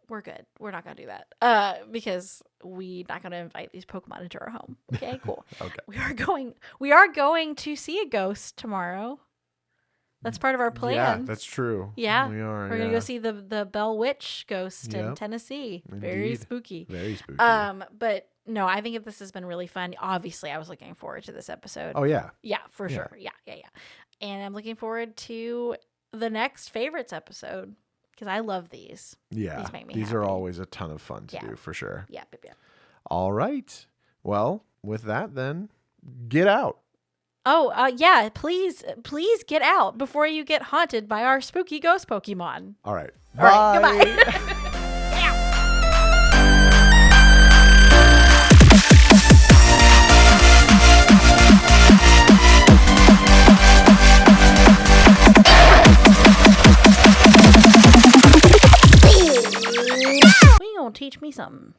We're good. We're not gonna do that. Because we're not gonna invite these Pokemon into our home. Okay, cool. Okay. We are going to see a ghost tomorrow. That's part of our plan. Yeah, that's true. Yeah, we are. We're gonna go see the Bell Witch ghost in Yep. Tennessee. Very Indeed. spooky. Very spooky. But no, I think this has been really fun. Obviously, I was looking forward to this episode. Oh yeah. Yeah, for Yeah. sure. Yeah. And I'm looking forward to the next favorites episode because I love these. Yeah. These make me These are happy. always a ton of fun to Yeah. do for sure. Yeah. All right. Well, with that then, get out. Oh, yeah. Please get out before you get haunted by our spooky ghost Pokemon. All right. All right, Bye. goodbye. Well, you gonna teach me something.